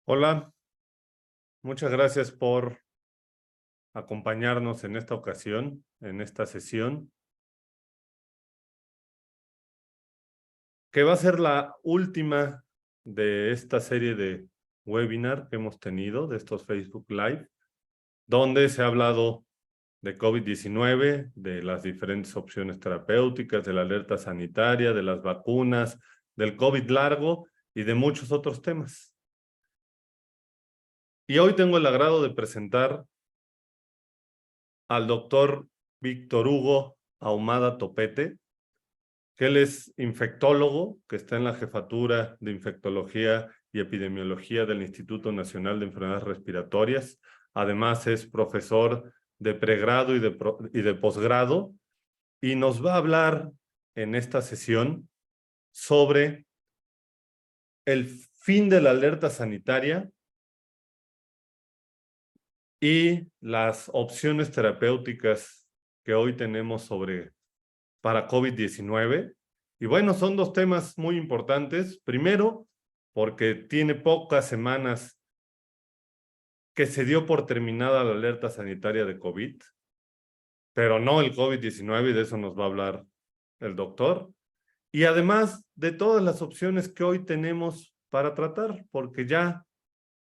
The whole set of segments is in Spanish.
Hola, muchas gracias por acompañarnos en esta ocasión, en esta sesión, que va a ser la última de esta serie de webinar que hemos tenido, de estos Facebook Live, donde se ha hablado de COVID-19, de las diferentes opciones terapéuticas, de la alerta sanitaria, de las vacunas, del COVID largo y de muchos otros temas. Y hoy tengo el agrado de presentar al doctor Víctor Hugo Ahumada Topete, que él es infectólogo, que está en la jefatura de infectología y epidemiología del Instituto Nacional de Enfermedades Respiratorias. Además es profesor de pregrado y de posgrado, y nos va a hablar en esta sesión sobre el fin de la alerta sanitaria y las opciones terapéuticas que hoy tenemos para COVID-19. Y bueno, son dos temas muy importantes. Primero, porque tiene pocas semanas que se dio por terminada la alerta sanitaria de COVID, pero no el COVID-19, y de eso nos va a hablar el doctor. Y además de todas las opciones que hoy tenemos para tratar, porque ya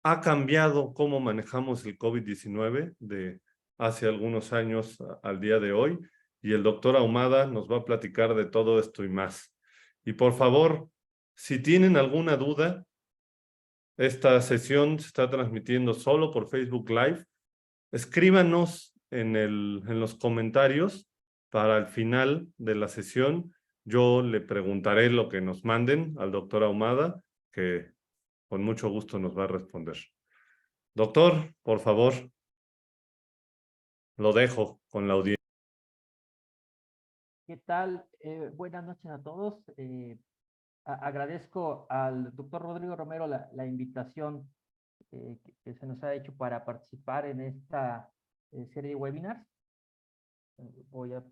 ha cambiado cómo manejamos el COVID-19 de hace algunos años al día de hoy, y el doctor Ahumada nos va a platicar de todo esto y más. Y por favor, si tienen alguna duda, esta sesión se está transmitiendo solo por Facebook Live. Escríbanos en los comentarios para el final de la sesión. Yo le preguntaré lo que nos manden al doctor Ahumada, que con mucho gusto nos va a responder. Doctor, por favor, lo dejo con la audiencia. ¿Qué tal? Buenas noches a todos. Agradezco al doctor Rodrigo Romero la invitación que se nos ha hecho para participar en esta serie de webinars. Voy a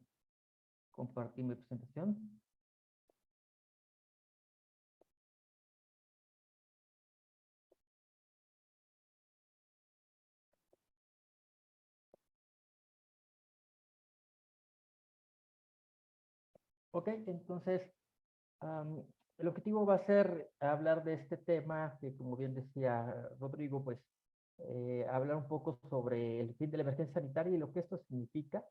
compartir mi presentación. Ok, entonces el objetivo va a ser hablar de este tema que, como bien decía Rodrigo, pues hablar un poco sobre el fin de la emergencia sanitaria y lo que esto significa,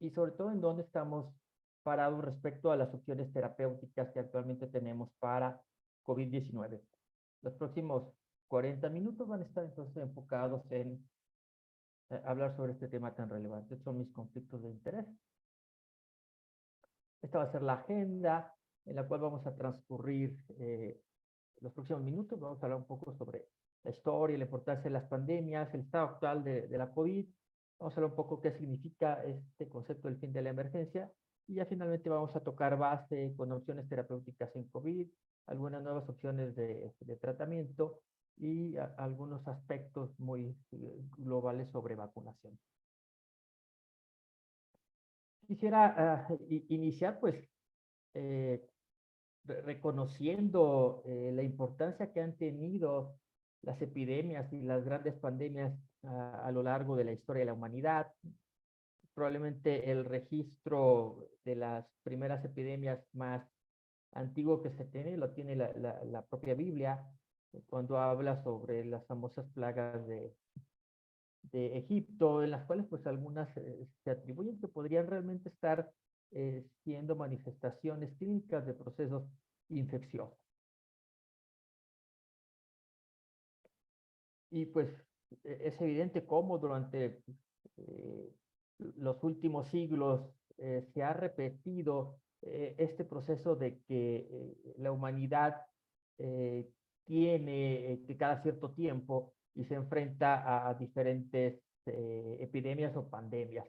y sobre todo en dónde estamos parados respecto a las opciones terapéuticas que actualmente tenemos para COVID-19. Los próximos 40 minutos van a estar entonces enfocados en hablar sobre este tema tan relevante. Estos son mis conflictos de interés. Esta va a ser la agenda en la cual vamos a transcurrir los próximos minutos. Vamos a hablar un poco sobre la historia, la importancia de las pandemias, el estado actual de la COVID. Vamos a hablar un poco qué significa este concepto del fin de la emergencia. Y ya finalmente vamos a tocar base con opciones terapéuticas en COVID, algunas nuevas opciones de tratamiento y algunos aspectos muy globales sobre vacunación. Quisiera iniciar pues eh, reconociendo la importancia que han tenido las epidemias y las grandes pandemias a lo largo de la historia de la humanidad. Probablemente el registro de las primeras epidemias más antiguo que se tiene, lo tiene la propia Biblia, cuando habla sobre las famosas plagas de Egipto, en las cuales pues algunas se atribuyen que podrían realmente estar siendo manifestaciones clínicas de procesos infecciosos. Y pues es evidente cómo durante eh, los últimos siglos se ha repetido este proceso de que la humanidad eh, tiene que cada cierto tiempo y se enfrenta a diferentes epidemias o pandemias.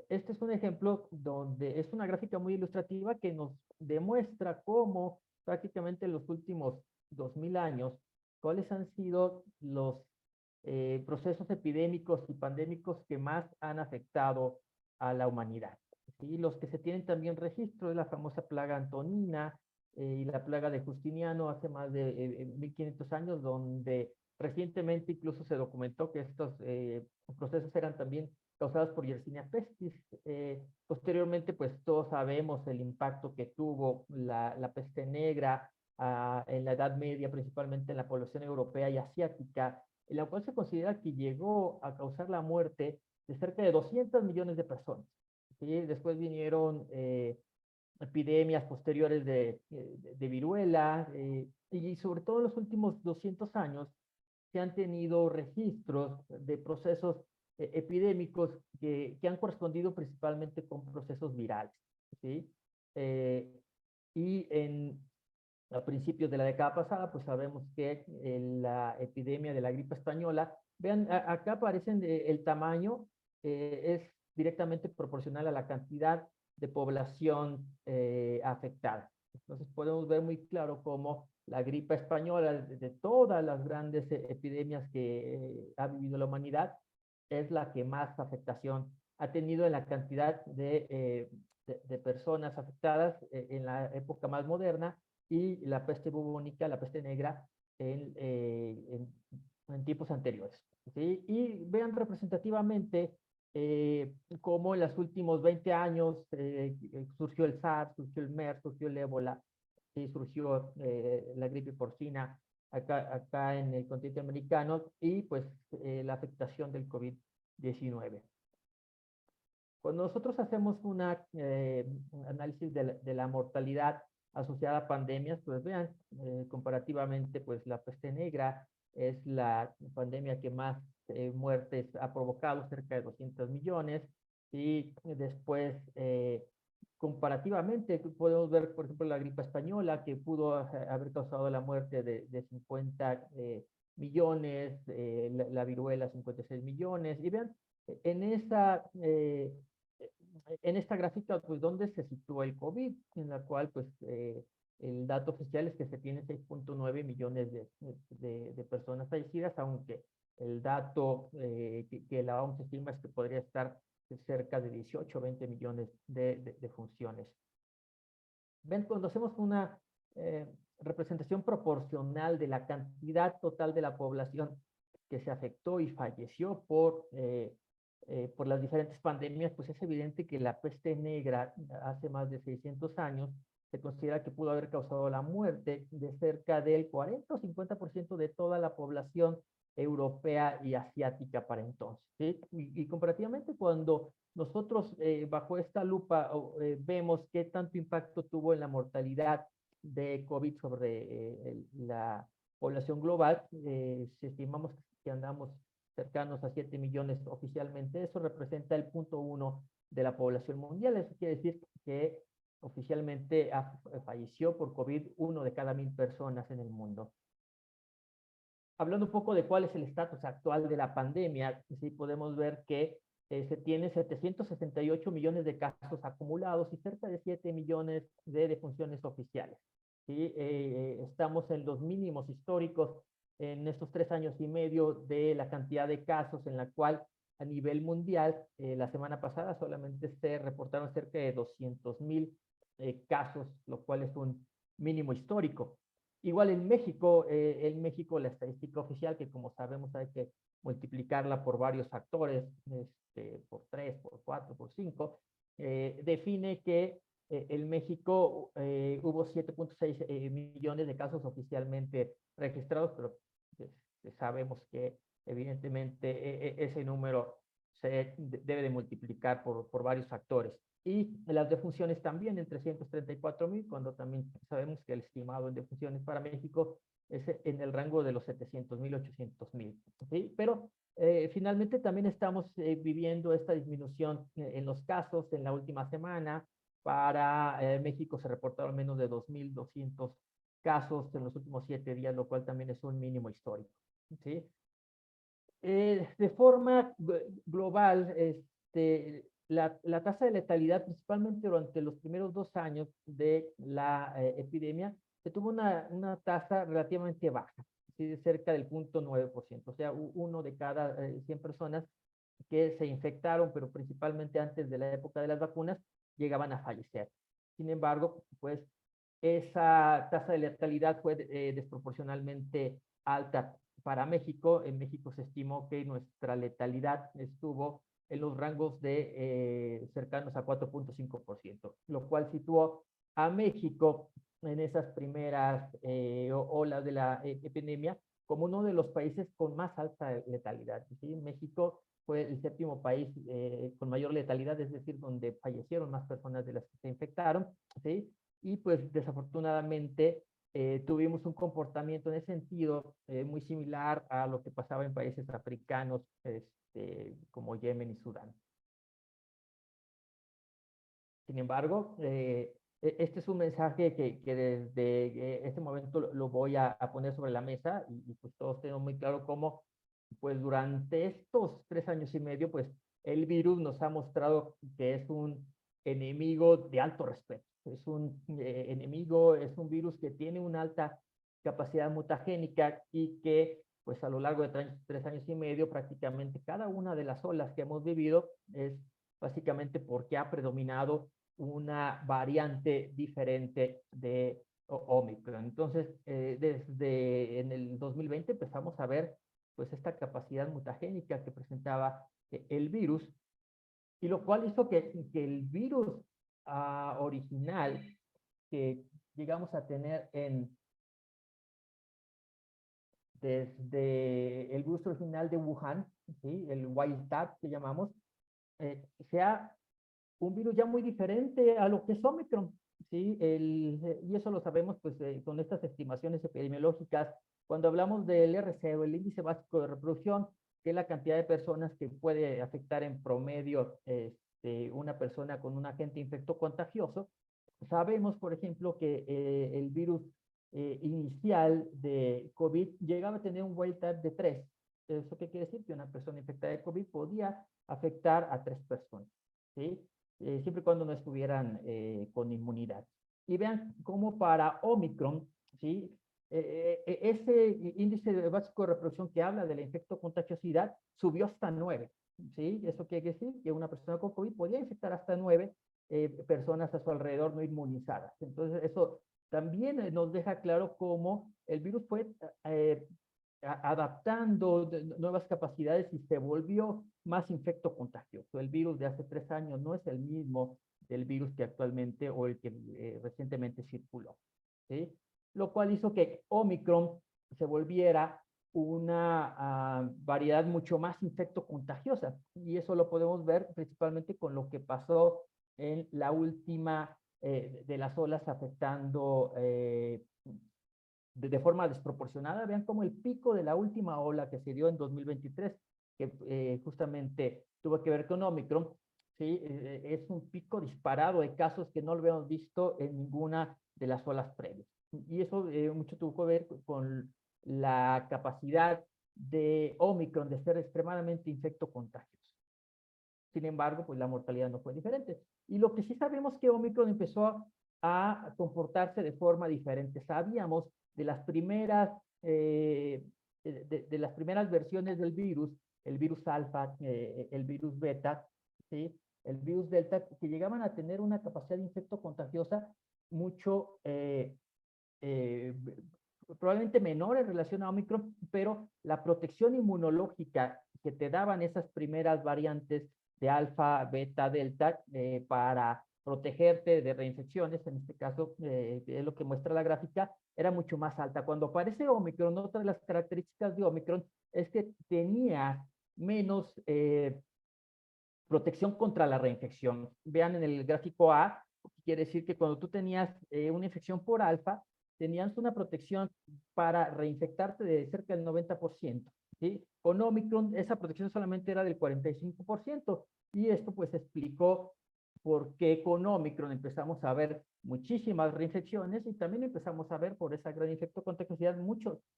Este es un ejemplo donde es una gráfica muy ilustrativa que nos demuestra cómo prácticamente en los últimos 2000 años, cuáles han sido los procesos epidémicos y pandémicos que más han afectado a la humanidad. ¿Sí? Los que se tienen también registro es la famosa plaga antonina y la plaga de Justiniano hace más de 1500 años, donde Recientemente incluso se documentó que estos procesos eran también causados por Yersinia pestis. Posteriormente, pues todos sabemos el impacto que tuvo la peste negra en la Edad Media, principalmente en la población europea y asiática, en la cual se considera que llegó a causar la muerte de cerca de 200 millones de personas. ¿Sí? Después vinieron epidemias posteriores de viruela, y sobre todo en los últimos 200 años se han tenido registros de procesos epidémicos que han correspondido principalmente con procesos virales. ¿Sí? Eh, y a principios de la década pasada, pues sabemos que la epidemia de la gripe española, vean, acá aparecen el tamaño, es directamente proporcional a la cantidad de población afectada. Entonces podemos ver muy claro cómo la gripe española, de todas las grandes epidemias que ha vivido la humanidad, es la que más afectación ha tenido en la cantidad de personas afectadas en la época más moderna, y la peste bubónica, la peste negra, en tiempos anteriores. ¿Sí? Y vean representativamente cómo en los últimos 20 años surgió el SARS, surgió el MERS, surgió el ébola, ¿sí? Surgió la gripe porcina acá en el continente americano, y pues la afectación del COVID-19. Cuando nosotros hacemos un análisis de la mortalidad asociada a pandemias, pues vean, comparativamente, pues la peste negra es la pandemia que más muertes ha provocado, cerca de 200 millones, y después, comparativamente, podemos ver, por ejemplo, la gripe española, que pudo haber causado la muerte de 50 millones, la viruela 56 millones, y vean, en esa en esta gráfica, pues, ¿dónde se sitúa el COVID? En la cual, pues, el dato oficial es que se tiene 6.9 millones de personas fallecidas, aunque el dato que la OMS estima es que podría estar cerca de 18 o 20 millones de funciones. Ven, cuando hacemos una representación proporcional de la cantidad total de la población que se afectó y falleció por las diferentes pandemias, pues es evidente que la peste negra hace más de 600 años se considera que pudo haber causado la muerte de cerca del 40 o 50% de toda la población europea y asiática para entonces. ¿Sí? Y comparativamente, cuando nosotros bajo esta lupa vemos qué tanto impacto tuvo en la mortalidad de COVID sobre la población global, si estimamos que andamos cercanos a 7 millones oficialmente. Eso representa el 0.1 de la población mundial. Eso quiere decir que oficialmente falleció por COVID 1 de cada 1000 personas en el mundo. Hablando un poco de cuál es el estatus actual de la pandemia, sí podemos ver que se tiene 768 millones de casos acumulados y cerca de 7 millones de defunciones oficiales. ¿Sí? Estamos en los mínimos históricos en estos 3 años y medio de la cantidad de casos, en la cual a nivel mundial, la semana pasada solamente se reportaron cerca de 200,000 casos, lo cual es un mínimo histórico. Igual en México la estadística oficial, que como sabemos hay que multiplicarla por varios factores, por 3, por 4, por 5, define que en México hubo 7.6 millones de casos oficialmente registrados, pero sabemos que evidentemente ese número se debe de multiplicar por varios factores. Y las defunciones también en 334,000, cuando también sabemos que el estimado en defunciones para México es en el rango de los 700,000, 800,000. ¿Sí? Pero finalmente también estamos viviendo esta disminución en los casos en la última semana. Para México se reportaron menos de 2,200 casos en los últimos 7 días, lo cual también es un mínimo histórico. ¿Sí? De forma global, la tasa de letalidad, principalmente durante los primeros 2 años de la epidemia, se tuvo una tasa relativamente baja, ¿sí? De cerca del 0.9%, o sea, uno de cada 100 personas que se infectaron, pero principalmente antes de la época de las vacunas, llegaban a fallecer. Sin embargo, pues esa tasa de letalidad fue desproporcionalmente alta para México, en México se estimó que nuestra letalidad estuvo en los rangos de cercanos a 4.5%, lo cual situó a México en esas primeras olas de la epidemia como uno de los países con más alta letalidad. ¿Sí? México fue el séptimo país con mayor letalidad, es decir, donde fallecieron más personas de las que se infectaron, ¿sí? Y pues desafortunadamente tuvimos un comportamiento en ese sentido muy similar a lo que pasaba en países africanos como Yemen y Sudán. Sin embargo, este es un mensaje que desde este momento lo voy a poner sobre la mesa y pues todos tenemos muy claro cómo pues durante estos 3 años y medio pues el virus nos ha mostrado que es un enemigo de alto respeto. Es un enemigo, es un virus que tiene una alta capacidad mutagénica y que pues a lo largo de 3 años y medio prácticamente cada una de las olas que hemos vivido es básicamente porque ha predominado una variante diferente de Omicron. Entonces, desde en el 2020 empezamos a ver pues esta capacidad mutagénica que presentaba el virus, y lo cual hizo que el virus original que llegamos a tener desde el virus original de Wuhan, ¿sí? El wild type que llamamos, sea un virus ya muy diferente a lo que es Omicron, ¿sí? Y eso lo sabemos pues con estas estimaciones epidemiológicas. Cuando hablamos del RC o el índice básico de reproducción, que es la cantidad de personas que puede afectar en promedio una persona con un agente infecto contagioso, sabemos, por ejemplo, que el virus inicial de COVID llegaba a tener un wild type de 3. ¿Eso qué quiere decir? Que una persona infectada de COVID podía afectar a 3 personas, ¿sí? Siempre y cuando no estuvieran con inmunidad. Y vean cómo para Omicron, ¿sí? Ese índice básico de reproducción que habla de la infectocontagiosidad subió hasta 9, ¿sí? Eso quiere decir que una persona con COVID podía infectar hasta 9 personas a su alrededor no inmunizadas. Entonces, eso también nos deja claro cómo el virus fue adaptando nuevas capacidades y se volvió más infecto contagioso. El virus de hace 3 años no es el mismo del virus que actualmente o el que recientemente circuló, ¿sí? Lo cual hizo que Omicron se volviera una variedad mucho más infecto contagiosa, y eso lo podemos ver principalmente con lo que pasó en la última de las olas afectando de forma desproporcionada. Vean cómo el pico de la última ola que se dio en 2023, que justamente tuvo que ver con Omicron, ¿sí? Es un pico disparado de casos que no lo habíamos visto en ninguna de las olas previas. Y eso mucho tuvo que ver con la capacidad de Omicron de ser extremadamente infecto contagioso. Sin embargo, pues la mortalidad no fue diferente. Y lo que sí sabemos que Omicron empezó a comportarse de forma diferente. Sabíamos de las primeras, de las primeras versiones del virus, el virus alfa, el virus beta, ¿sí? El virus delta, que llegaban a tener una capacidad de infecto contagiosa mucho, probablemente menor en relación a Omicron, pero la protección inmunológica que te daban esas primeras variantes de alfa, beta, delta, para protegerte de reinfecciones, en este caso, es lo que muestra la gráfica, era mucho más alta. Cuando aparece Omicron, otra de las características de Omicron es que tenía menos protección contra la reinfección. Vean en el gráfico A, quiere decir que cuando tú tenías una infección por alfa, tenías una protección para reinfectarte de cerca del 90%. ¿Sí? Con Omicron, esa protección solamente era del 45%, y esto pues explicó por qué con Omicron empezamos a ver muchísimas reinfecciones, y también empezamos a ver por esa gran infectocontagiosidad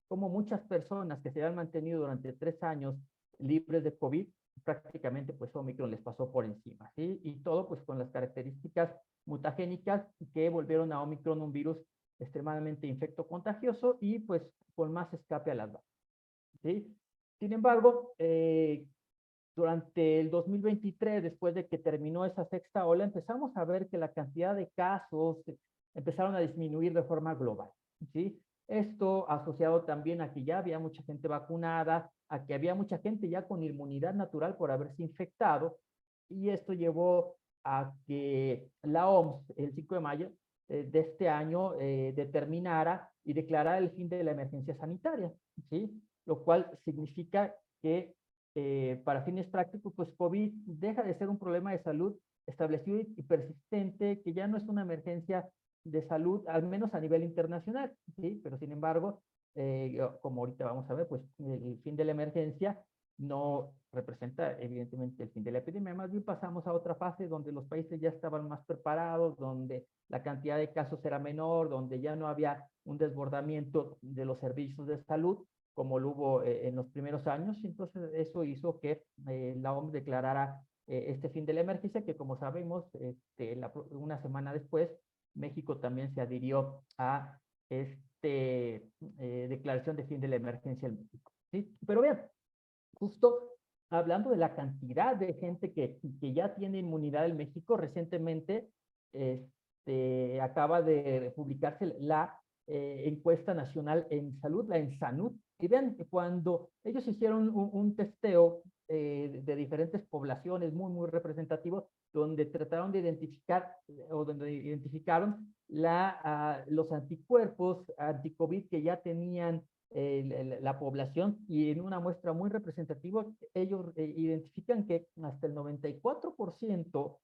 como muchas personas que se habían mantenido durante 3 años libres de COVID, prácticamente pues Omicron les pasó por encima, ¿sí? Y todo pues con las características mutagénicas que volvieron a Omicron un virus extremadamente infecto contagioso y pues con más escape a las vacunas, ¿sí? Sin embargo, durante el 2023, después de que terminó esa sexta ola, empezamos a ver que la cantidad de casos empezaron a disminuir de forma global, ¿sí? Esto asociado también a que ya había mucha gente vacunada, a que había mucha gente ya con inmunidad natural por haberse infectado, y esto llevó a que la OMS, el 5 de mayo de este año, determinara y declarara el fin de la emergencia sanitaria, ¿sí? Lo cual significa que para fines prácticos, pues COVID deja de ser un problema de salud establecido y persistente, que ya no es una emergencia de salud, al menos a nivel internacional, ¿sí? Pero sin embargo, como ahorita vamos a ver, pues el fin de la emergencia no representa evidentemente el fin de la epidemia, más bien pasamos a otra fase donde los países ya estaban más preparados, donde la cantidad de casos era menor, donde ya no había un desbordamiento de los servicios de salud como lo hubo en los primeros años. Entonces eso hizo que la OMS declarara este fin de la emergencia, que como sabemos, una semana después, México también se adhirió a declaración de fin de la emergencia en México, ¿sí? Pero vean, justo hablando de la cantidad de gente que ya tiene inmunidad en México, recientemente acaba de publicarse la encuesta nacional en salud, la ENSANUD, y vean, cuando ellos hicieron un testeo de diferentes poblaciones muy representativos, donde trataron de identificar o donde identificaron los anticuerpos anti-COVID que ya tenían la población, y en una muestra muy representativa, ellos identifican que hasta el 94%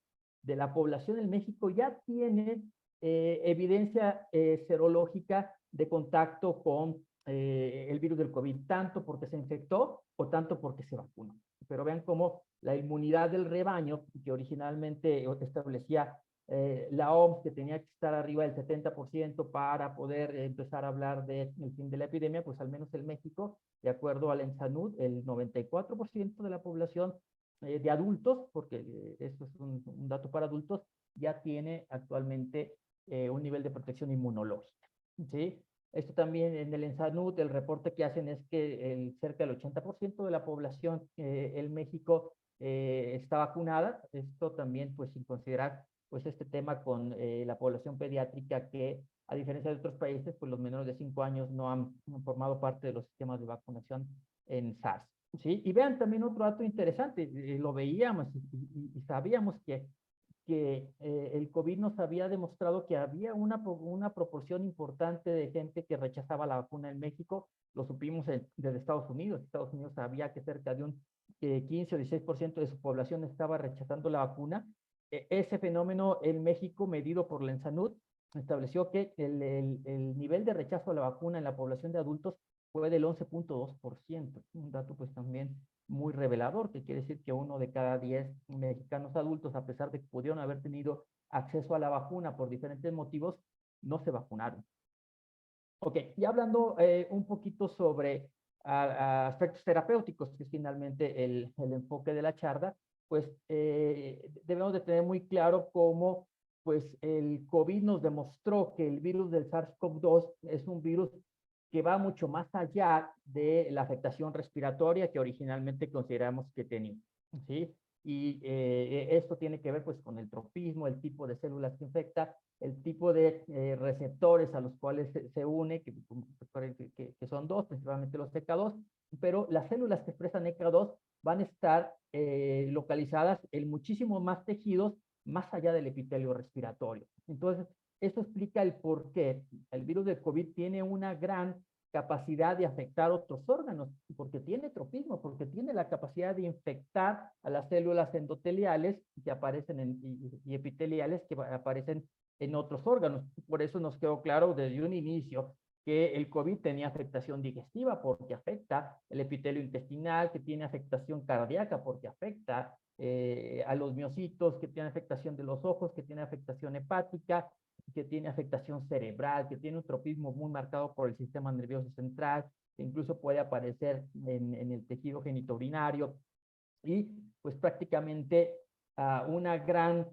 de la población en México ya tiene evidencia serológica de contacto con el virus del COVID, tanto porque se infectó o tanto porque se vacunó. Pero vean cómo la inmunidad del rebaño, que originalmente establecía la OMS, que tenía que estar arriba del 70% para poder empezar a hablar del fin de la epidemia, pues al menos en México, de acuerdo al ENSANUD, el 94% de la población de adultos, porque esto es un dato para adultos, ya tiene actualmente un nivel de protección inmunológica, ¿sí? Esto también en el ENSANUD, el reporte que hacen es que cerca del 80% de la población en México está vacunada. Esto también, pues, sin considerar pues este tema con la población pediátrica, que a diferencia de otros países, pues los menores de 5 años no han formado parte de los sistemas de vacunación en SARS, ¿sí? Y vean también otro dato interesante, lo veíamos y sabíamos que el COVID nos había demostrado que había una proporción importante de gente que rechazaba la vacuna en México. Lo supimos desde Estados Unidos. Estados Unidos sabía que cerca de un 15 o 16% de su población estaba rechazando la vacuna. Ese fenómeno en México, medido por la ENSANUD, estableció que el nivel de rechazo a la vacuna en la población de adultos fue del 11.2%. Un dato pues también muy revelador, que quiere decir que 1 de cada 10 mexicanos adultos, a pesar de que pudieron haber tenido acceso a la vacuna por diferentes motivos, no se vacunaron. Ok, y hablando un poquito sobre aspectos terapéuticos, que es finalmente el enfoque de la charla, pues debemos de tener muy claro cómo pues el COVID nos demostró que el virus del SARS-CoV-2 es un virus que va mucho más allá de la afectación respiratoria que originalmente consideramos que tenía, ¿sí? Y esto tiene que ver pues con el tropismo, el tipo de células que infecta, el tipo de receptores a los cuales se une, que son dos, principalmente los ECA2, pero las células que expresan ECA2 van a estar localizadas en muchísimos más tejidos más allá del epitelio respiratorio. Entonces, eso explica el por qué el virus del COVID tiene una gran capacidad de afectar otros órganos, porque tiene tropismo, porque tiene la capacidad de infectar a las células endoteliales que aparecen y epiteliales que aparecen en otros órganos. Por eso nos quedó claro desde un inicio que el COVID tenía afectación digestiva porque afecta el epitelio intestinal, que tiene afectación cardíaca porque afecta a los miocitos, que tiene afectación de los ojos, que tiene afectación hepática, que tiene afectación cerebral, que tiene un tropismo muy marcado por el sistema nervioso central, que incluso puede aparecer en el tejido genitourinario, y pues prácticamente una gran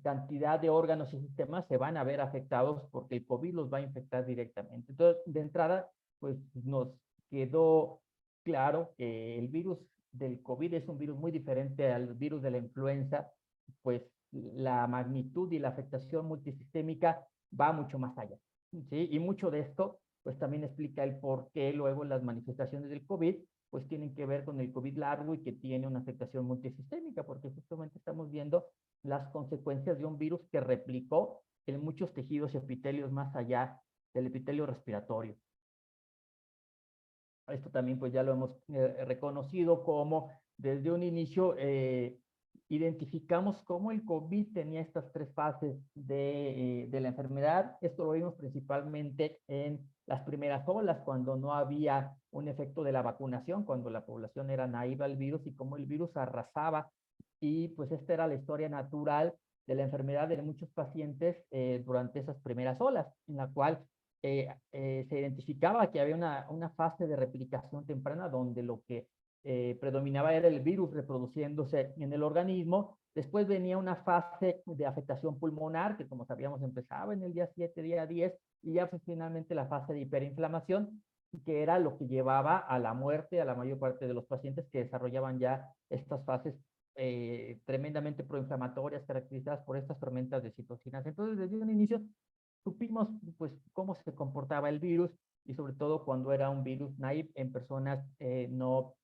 cantidad de órganos y sistemas se van a ver afectados porque el COVID los va a infectar directamente. Entonces, de entrada, pues nos quedó claro que el virus del COVID es un virus muy diferente al virus de la influenza, pues la magnitud y la afectación multisistémica va mucho más allá, ¿sí? Y mucho de esto pues también explica el por qué luego las manifestaciones del COVID pues tienen que ver con el COVID largo y que tiene una afectación multisistémica, porque justamente estamos viendo las consecuencias de un virus que replicó en muchos tejidos y epitelios más allá del epitelio respiratorio. Esto también pues ya lo hemos reconocido como desde un inicio identificamos cómo el COVID tenía estas tres fases de la enfermedad. Esto lo vimos principalmente en las primeras olas, cuando no había un efecto de la vacunación, cuando la población era naiva al virus y cómo el virus arrasaba. Y pues esta era la historia natural de la enfermedad de muchos pacientes durante esas primeras olas, en la cual se identificaba que había una fase de replicación temprana donde lo que predominaba era el virus reproduciéndose en el organismo. Después venía una fase de afectación pulmonar, que como sabíamos empezaba en el día 7, día 10, y ya fue finalmente la fase de hiperinflamación, que era lo que llevaba a la muerte a la mayor parte de los pacientes que desarrollaban ya estas fases tremendamente proinflamatorias caracterizadas por estas tormentas de citocinas. Entonces, desde un inicio supimos pues cómo se comportaba el virus y sobre todo cuando era un virus naive en personas no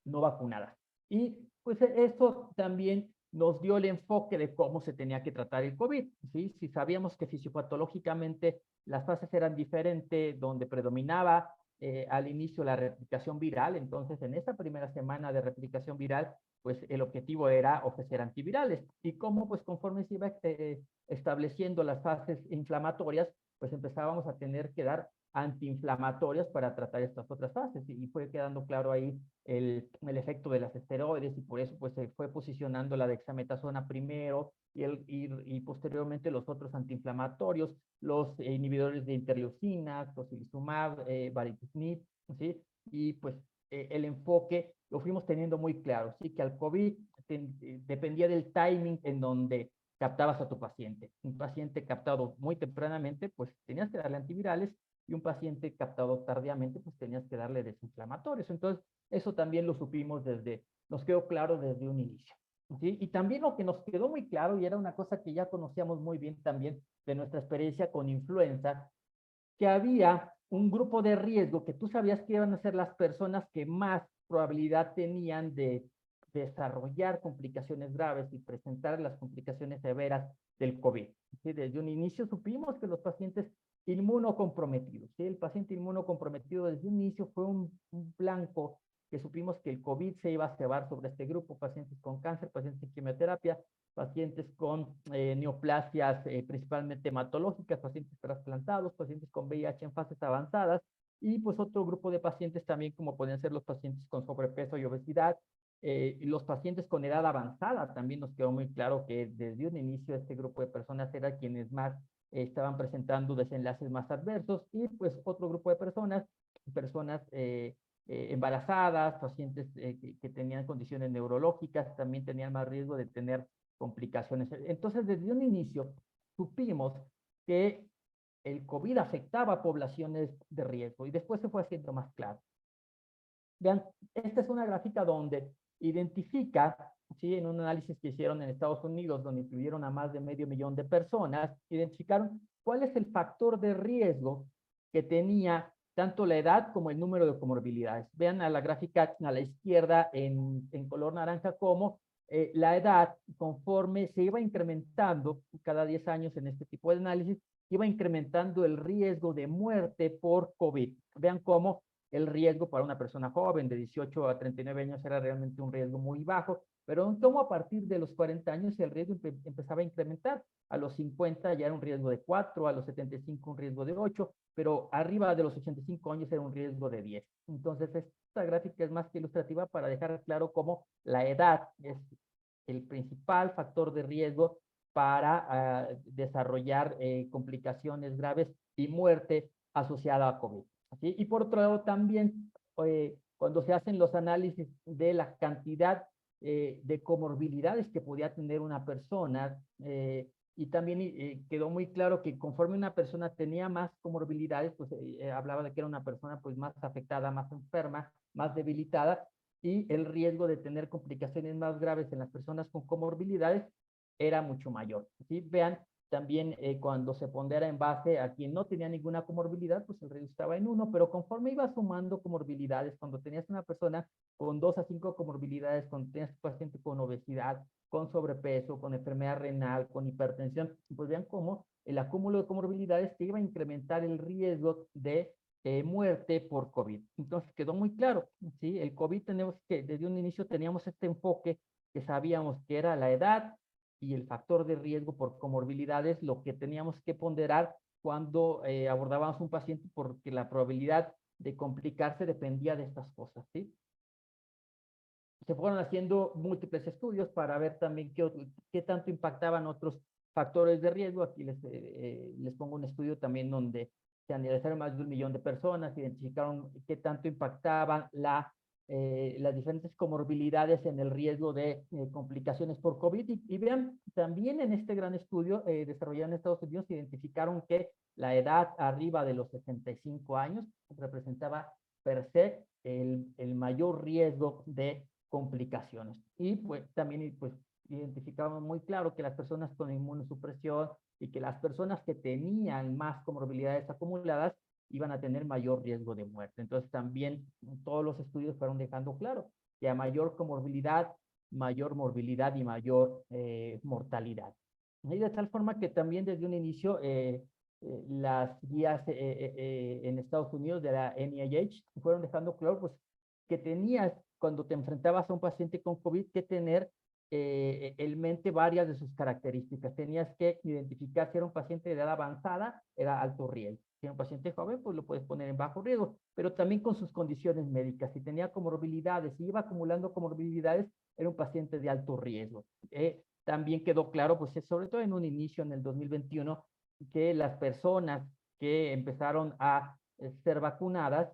vacunadas. Y pues eso también nos dio el enfoque de cómo se tenía que tratar el COVID, ¿sí? Si sabíamos que fisiopatológicamente las fases eran diferentes, donde predominaba al inicio la replicación viral, entonces en esa primera semana de replicación viral, pues el objetivo era ofrecer antivirales. Y cómo pues conforme se iba estableciendo las fases inflamatorias, pues empezábamos a tener que dar antiinflamatorias para tratar estas otras fases. Y fue quedando claro ahí el efecto de las esteroides y por eso pues se fue posicionando la dexametasona primero y posteriormente los otros antiinflamatorios, los inhibidores de interleucina, tocilizumab, baricitinib, ¿sí? Y pues el enfoque lo fuimos teniendo muy claro, ¿sí? Que al COVID dependía del timing en donde captabas a tu paciente. Un paciente captado muy tempranamente, pues tenías que darle antivirales y un paciente captado tardíamente, pues tenías que darle desinflamatorios. Entonces, eso también lo supimos nos quedó claro desde un inicio. ¿Sí? Y también lo que nos quedó muy claro, y era una cosa que ya conocíamos muy bien también de nuestra experiencia con influenza, que había un grupo de riesgo que tú sabías que iban a ser las personas que más probabilidad tenían de desarrollar complicaciones graves y presentar las complicaciones severas del COVID. ¿Sí? Desde un inicio supimos que los pacientes inmunocomprometidos, ¿sí? El paciente inmunocomprometido desde un inicio fue un blanco que supimos que el COVID se iba a cebar sobre este grupo, pacientes con cáncer, pacientes en quimioterapia, pacientes con neoplasias principalmente hematológicas, pacientes trasplantados, pacientes con VIH en fases avanzadas, y pues otro grupo de pacientes también como pueden ser los pacientes con sobrepeso y obesidad, los pacientes con edad avanzada, también nos quedó muy claro que desde un inicio este grupo de personas era quienes más estaban presentando desenlaces más adversos, y pues otro grupo de personas embarazadas, pacientes que tenían condiciones neurológicas, también tenían más riesgo de tener complicaciones. Entonces, desde un inicio, supimos que el COVID afectaba a poblaciones de riesgo y después se fue haciendo más claro. Vean, esta es una gráfica donde identifica, ¿sí? En un análisis que hicieron en Estados Unidos, donde incluyeron a más de 500,000 de personas, identificaron cuál es el factor de riesgo que tenía tanto la edad como el número de comorbilidades. Vean a la gráfica a la izquierda en color naranja como la edad, conforme se iba incrementando cada 10 años en este tipo de análisis, iba incrementando el riesgo de muerte por COVID. Vean cómo el riesgo para una persona joven de 18 a 39 años era realmente un riesgo muy bajo, pero como a partir de los 40 años el riesgo empezaba a incrementar. A los 50 ya era un riesgo de 4, a los 75 un riesgo de 8, pero arriba de los 85 años era un riesgo de 10. Entonces, esta gráfica es más que ilustrativa para dejar claro cómo la edad es el principal factor de riesgo para desarrollar complicaciones graves y muerte asociada a COVID. ¿Sí? Y por otro lado también, cuando se hacen los análisis de la cantidad de comorbilidades que podía tener una persona, y también quedó muy claro que conforme una persona tenía más comorbilidades, pues hablaba de que era una persona pues más afectada, más enferma, más debilitada, y el riesgo de tener complicaciones más graves en las personas con comorbilidades era mucho mayor. ¿Sí? Vean también cuando se pondera en base a quien no tenía ninguna comorbilidad, pues el riesgo estaba en 1, pero conforme iba sumando comorbilidades, cuando tenías una persona con 2 a 5 comorbilidades, cuando tenías un paciente con obesidad, con sobrepeso, con enfermedad renal, con hipertensión, pues vean cómo el acúmulo de comorbilidades te iba a incrementar el riesgo de muerte por COVID. Entonces quedó muy claro, ¿sí? El COVID tenemos que, desde un inicio teníamos este enfoque que sabíamos que era la edad y el factor de riesgo por comorbilidades, lo que teníamos que ponderar cuando abordábamos un paciente, porque la probabilidad de complicarse dependía de estas cosas, ¿sí? Se fueron haciendo múltiples estudios para ver también qué tanto impactaban otros factores de riesgo. Aquí les pongo un estudio también donde se analizaron más de 1 millón de personas, identificaron qué tanto impactaban las diferentes comorbilidades en el riesgo de complicaciones por COVID. Y vean, también en este gran estudio desarrollado en Estados Unidos, identificaron que la edad arriba de los 65 años representaba per se el mayor riesgo de complicaciones. Y pues también pues identificamos muy claro que las personas con inmunosupresión y que las personas que tenían más comorbilidades acumuladas iban a tener mayor riesgo de muerte. Entonces también todos los estudios fueron dejando claro que a mayor comorbilidad, mayor morbilidad y mayor mortalidad. Y de tal forma que también desde un inicio las guías en Estados Unidos de la NIH fueron dejando claro pues, que tenías, cuando te enfrentabas a un paciente con COVID, que tener en mente varias de sus características. Tenías que identificar si era un paciente de edad avanzada, era alto riesgo. Si era un paciente joven, pues lo puedes poner en bajo riesgo, pero también con sus condiciones médicas. Si tenía comorbilidades, si iba acumulando comorbilidades, era un paciente de alto riesgo. También quedó claro, pues sobre todo en un inicio en el 2021, que las personas que empezaron a ser vacunadas,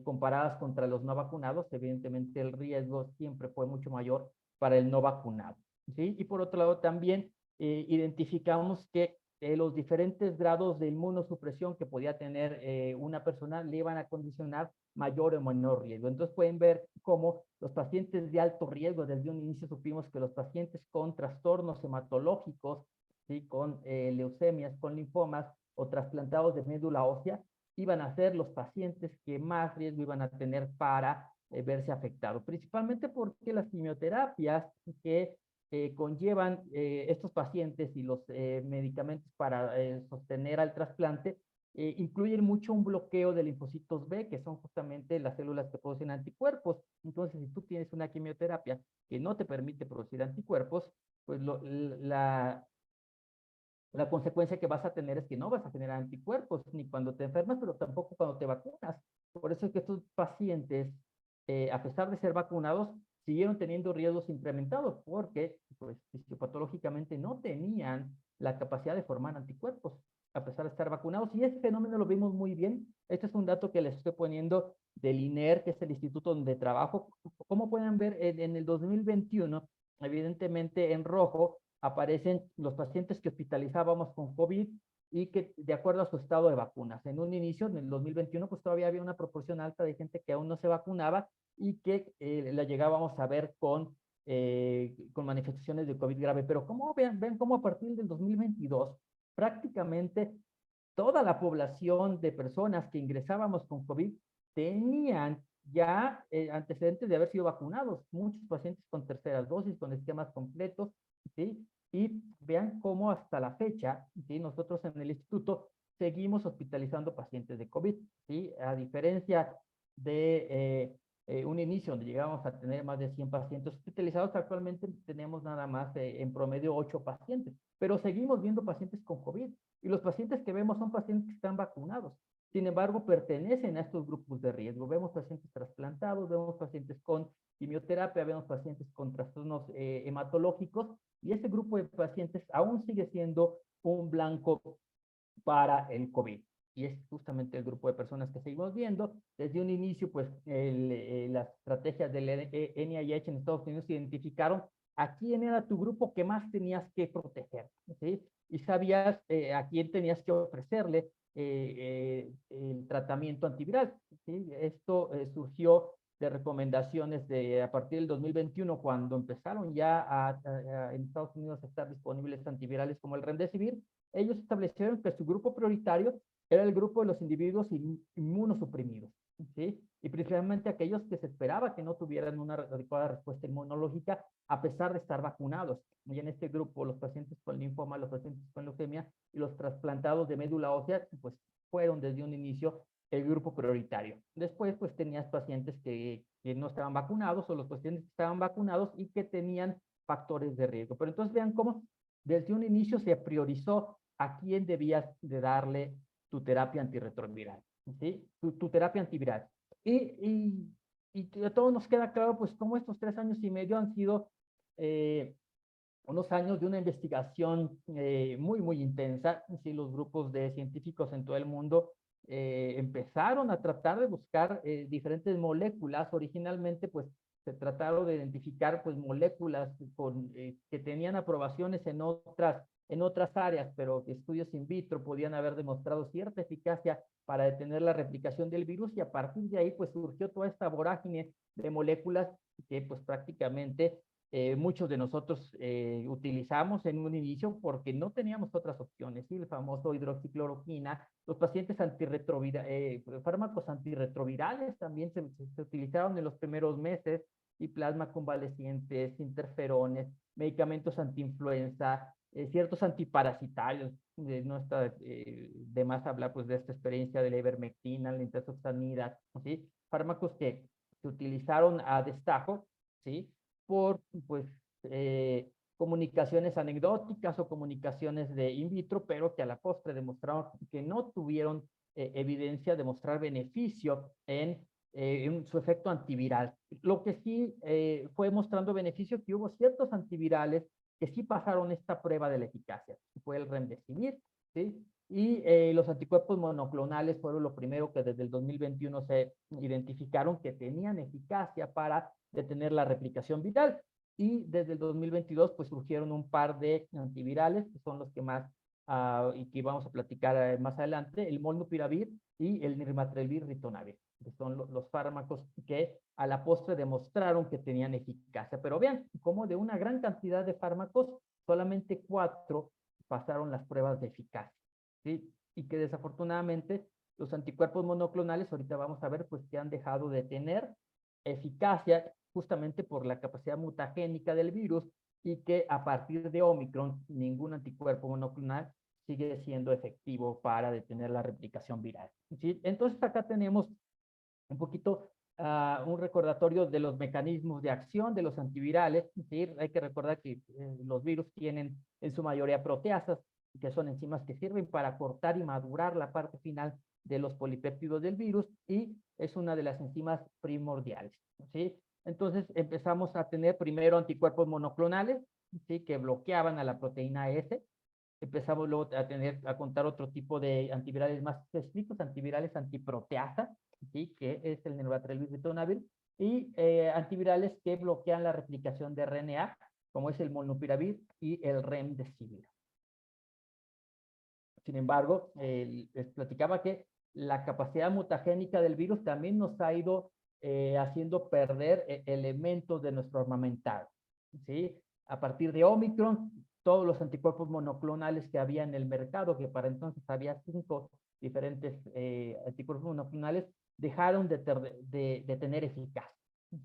comparadas contra los no vacunados, evidentemente el riesgo siempre fue mucho mayor para el no vacunado, ¿sí? Y por otro lado también identificamos que los diferentes grados de inmunosupresión que podía tener una persona le iban a condicionar mayor o menor riesgo. Entonces pueden ver cómo los pacientes de alto riesgo, desde un inicio supimos que los pacientes con trastornos hematológicos, ¿sí? Con leucemias, con linfomas o trasplantados de médula ósea, iban a ser los pacientes que más riesgo iban a tener para verse afectados, principalmente porque las quimioterapias que conllevan estos pacientes y los medicamentos para sostener al trasplante incluyen mucho un bloqueo de linfocitos B, que son justamente las células que producen anticuerpos. Entonces, si tú tienes una quimioterapia que no te permite producir anticuerpos, pues la consecuencia que vas a tener es que no vas a generar anticuerpos ni cuando te enfermas, pero tampoco cuando te vacunas. Por eso es que estos pacientes, a pesar de ser vacunados, siguieron teniendo riesgos incrementados porque, pues, fisiopatológicamente no tenían la capacidad de formar anticuerpos a pesar de estar vacunados. Y ese fenómeno lo vimos muy bien. Este es un dato que les estoy poniendo del INER, que es el instituto donde trabajo. Como pueden ver, en el 2021, evidentemente en rojo, aparecen los pacientes que hospitalizábamos con COVID y que de acuerdo a su estado de vacunas. En un inicio, en el 2021, pues todavía había una proporción alta de gente que aún no se vacunaba y que la llegábamos a ver con manifestaciones de COVID grave. Pero como ven cómo a partir del 2022, prácticamente toda la población de personas que ingresábamos con COVID tenían ya antecedentes de haber sido vacunados, muchos pacientes con terceras dosis, con esquemas completos, ¿sí? Y vean cómo hasta la fecha, ¿sí? Nosotros en el instituto seguimos hospitalizando pacientes de COVID, ¿sí? A diferencia de un inicio donde llegamos a tener más de 100 pacientes hospitalizados, actualmente tenemos nada más en promedio 8 pacientes, pero seguimos viendo pacientes con COVID y los pacientes que vemos son pacientes que están vacunados. Sin embargo, pertenecen a estos grupos de riesgo. Vemos pacientes trasplantados, vemos pacientes con quimioterapia, vemos pacientes con trastornos hematológicos y ese grupo de pacientes aún sigue siendo un blanco para el COVID. Y es justamente el grupo de personas que seguimos viendo. Desde un inicio, pues las estrategias del NIH en Estados Unidos identificaron a quién era tu grupo que más tenías que proteger, ¿sí? Y sabías a quién tenías que ofrecerle el tratamiento antiviral, ¿sí? Esto surgió de recomendaciones a partir del 2021, cuando empezaron ya en Estados Unidos a estar disponibles antivirales como el Remdesivir, ellos establecieron que su grupo prioritario era el grupo de los individuos inmunosuprimidos, ¿sí? Y principalmente aquellos que se esperaba que no tuvieran una adecuada respuesta inmunológica a pesar de estar vacunados. Y en este grupo, los pacientes con linfoma, los pacientes con leucemia y los trasplantados de médula ósea, pues fueron desde un inicio el grupo prioritario. Después, pues tenías pacientes que no estaban vacunados o los pacientes que estaban vacunados y que tenían factores de riesgo. Pero entonces vean cómo desde un inicio se priorizó a quién debías de darle tu terapia antirretroviral, ¿sí? Tu terapia antiviral. Y a todos nos queda claro, pues, cómo estos 3 años y medio han sido unos años de una investigación muy intensa. Sí, los grupos de científicos en todo el mundo empezaron a tratar de buscar diferentes moléculas. Originalmente, pues, se trataron de identificar, pues, moléculas que tenían aprobaciones en otras áreas, pero que estudios in vitro podían haber demostrado cierta eficacia para detener la replicación del virus, y a partir de ahí, pues, surgió toda esta vorágine de moléculas que, pues, prácticamente muchos de nosotros utilizamos en un inicio porque no teníamos otras opciones, ¿sí? El famoso hidroxicloroquina, los pacientes fármacos antirretrovirales también se utilizaron en los primeros meses, y plasma convalecientes, interferones, medicamentos antiinfluenza, ciertos antiparasitarios. No está de más hablar, pues, de esta experiencia de la ivermectina, la nitazoxanida, ¿sí? Fármacos que se utilizaron a destajo, ¿sí? Por, pues, comunicaciones anecdóticas o comunicaciones de in vitro, pero que a la postre demostraron que no tuvieron evidencia de mostrar beneficio en su efecto antiviral. Lo que sí fue mostrando beneficio, que hubo ciertos antivirales que sí pasaron esta prueba de la eficacia. Fue el Remdesivir, ¿sí? Y los anticuerpos monoclonales fueron lo primero que desde el 2021 se identificaron que tenían eficacia para detener la replicación viral. Y desde el 2022, pues, surgieron un par de antivirales, que son los que más, y que vamos a platicar más adelante, el molnupiravir y el nirmatrelvir ritonavir, que son los fármacos que a la postre demostraron que tenían eficacia. Pero vean cómo de una gran cantidad de fármacos, solamente 4 pasaron las pruebas de eficacia, ¿sí? Y que desafortunadamente los anticuerpos monoclonales, ahorita vamos a ver, pues, que han dejado de tener eficacia justamente por la capacidad mutagénica del virus, y que a partir de Omicron ningún anticuerpo monoclonal sigue siendo efectivo para detener la replicación viral, ¿sí? Entonces acá tenemos un poquito un recordatorio de los mecanismos de acción de los antivirales, ¿sí? Hay que recordar que los virus tienen en su mayoría proteasas, que son enzimas que sirven para cortar y madurar la parte final de los polipéptidos del virus, y es una de las enzimas primordiales, ¿sí? Entonces empezamos a tener primero anticuerpos monoclonales, ¿sí? Que bloqueaban a la proteína S. Empezamos luego a contar otro tipo de antivirales más específicos, antivirales antiproteasa, ¿sí? Que es el nirmatrelvir ritonavir, y antivirales que bloquean la replicación de RNA, como es el molnupiravir y el Remdesivir. Sin embargo, les platicaba que la capacidad mutagénica del virus también nos ha ido haciendo perder elementos de nuestro armamentado, ¿sí? A partir de Omicron, todos los anticuerpos monoclonales que había en el mercado, que para entonces había 5 diferentes anticuerpos monoclonales, dejaron de tener eficacia,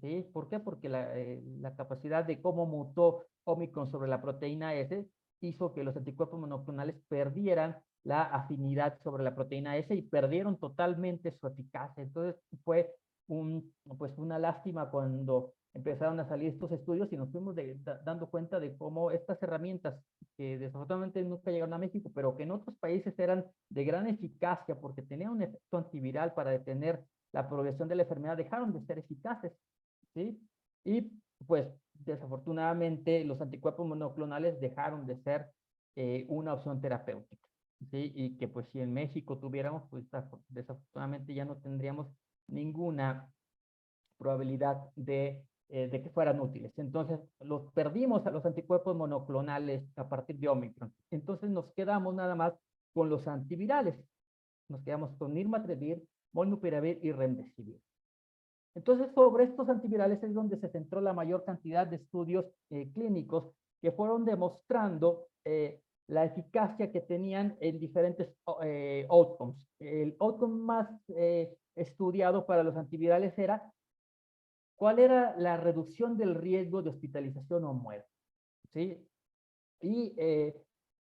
¿sí? ¿Por qué? Porque la capacidad de cómo mutó Omicron sobre la proteína S hizo que los anticuerpos monoclonales perdieran la afinidad sobre la proteína S y perdieron totalmente su eficacia. Entonces fue pues una lástima cuando empezaron a salir estos estudios, y nos fuimos dando cuenta de cómo estas herramientas, que desafortunadamente nunca llegaron a México, pero que en otros países eran de gran eficacia porque tenían un efecto antiviral para detener la progresión de la enfermedad, dejaron de ser eficaces, ¿sí? Y pues desafortunadamente los anticuerpos monoclonales dejaron de ser una opción terapéutica, ¿sí? Y que pues si en México tuviéramos, pues desafortunadamente ya no tendríamos ninguna probabilidad de que fueran útiles. Entonces, los perdimos a los anticuerpos monoclonales a partir de Omicron. Entonces, nos quedamos nada más con los antivirales. Nos quedamos con nirmatrelvir, molnupiravir y remdesivir. Entonces, sobre estos antivirales es donde se centró la mayor cantidad de estudios clínicos que fueron demostrando la eficacia que tenían en diferentes outcomes. El outcome más estudiado para los antivirales era cuál era la reducción del riesgo de hospitalización o muerte, ¿sí? Y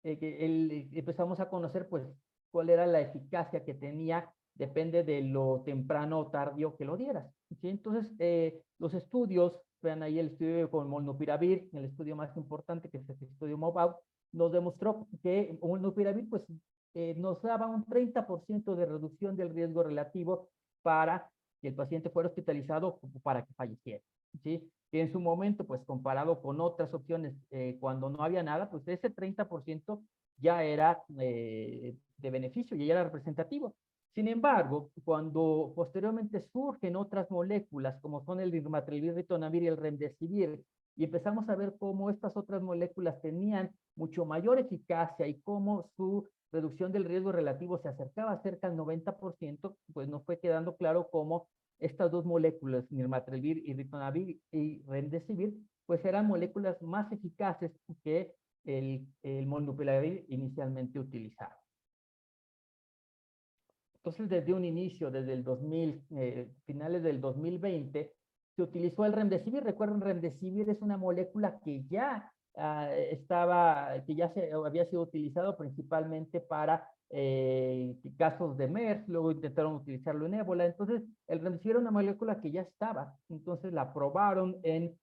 empezamos a conocer, pues, cuál era la eficacia que tenía, depende de lo temprano o tardío que lo dieras, ¿sí? Entonces, los estudios, vean ahí el estudio con molnupiravir, el estudio más importante, que es el estudio MOVAUT, nos demostró que molnupiravir, pues, nos daba un 30% de reducción del riesgo relativo para que el paciente fuera hospitalizado o para que falleciera, ¿sí? Que en su momento, pues comparado con otras opciones, cuando no había nada, pues ese 30% ya era de beneficio, ya era representativo. Sin embargo, cuando posteriormente surgen otras moléculas, como son el nirmatrelvir, ritonavir y el remdesivir, y empezamos a ver cómo estas otras moléculas tenían mucho mayor eficacia y cómo su reducción del riesgo relativo se acercaba cerca al 90%, pues nos fue quedando claro cómo estas dos moléculas, nirmatrelvir y ritonavir y remdesivir, pues eran moléculas más eficaces que el molnupiravir inicialmente utilizado. Entonces, desde un inicio, desde el 2000, finales del 2020, se utilizó el remdesivir. Recuerden, remdesivir es una molécula que ya había sido utilizado principalmente para casos de MERS, luego intentaron utilizarlo en ébola. Entonces, el remdesivir era una molécula que ya estaba. Entonces, la probaron en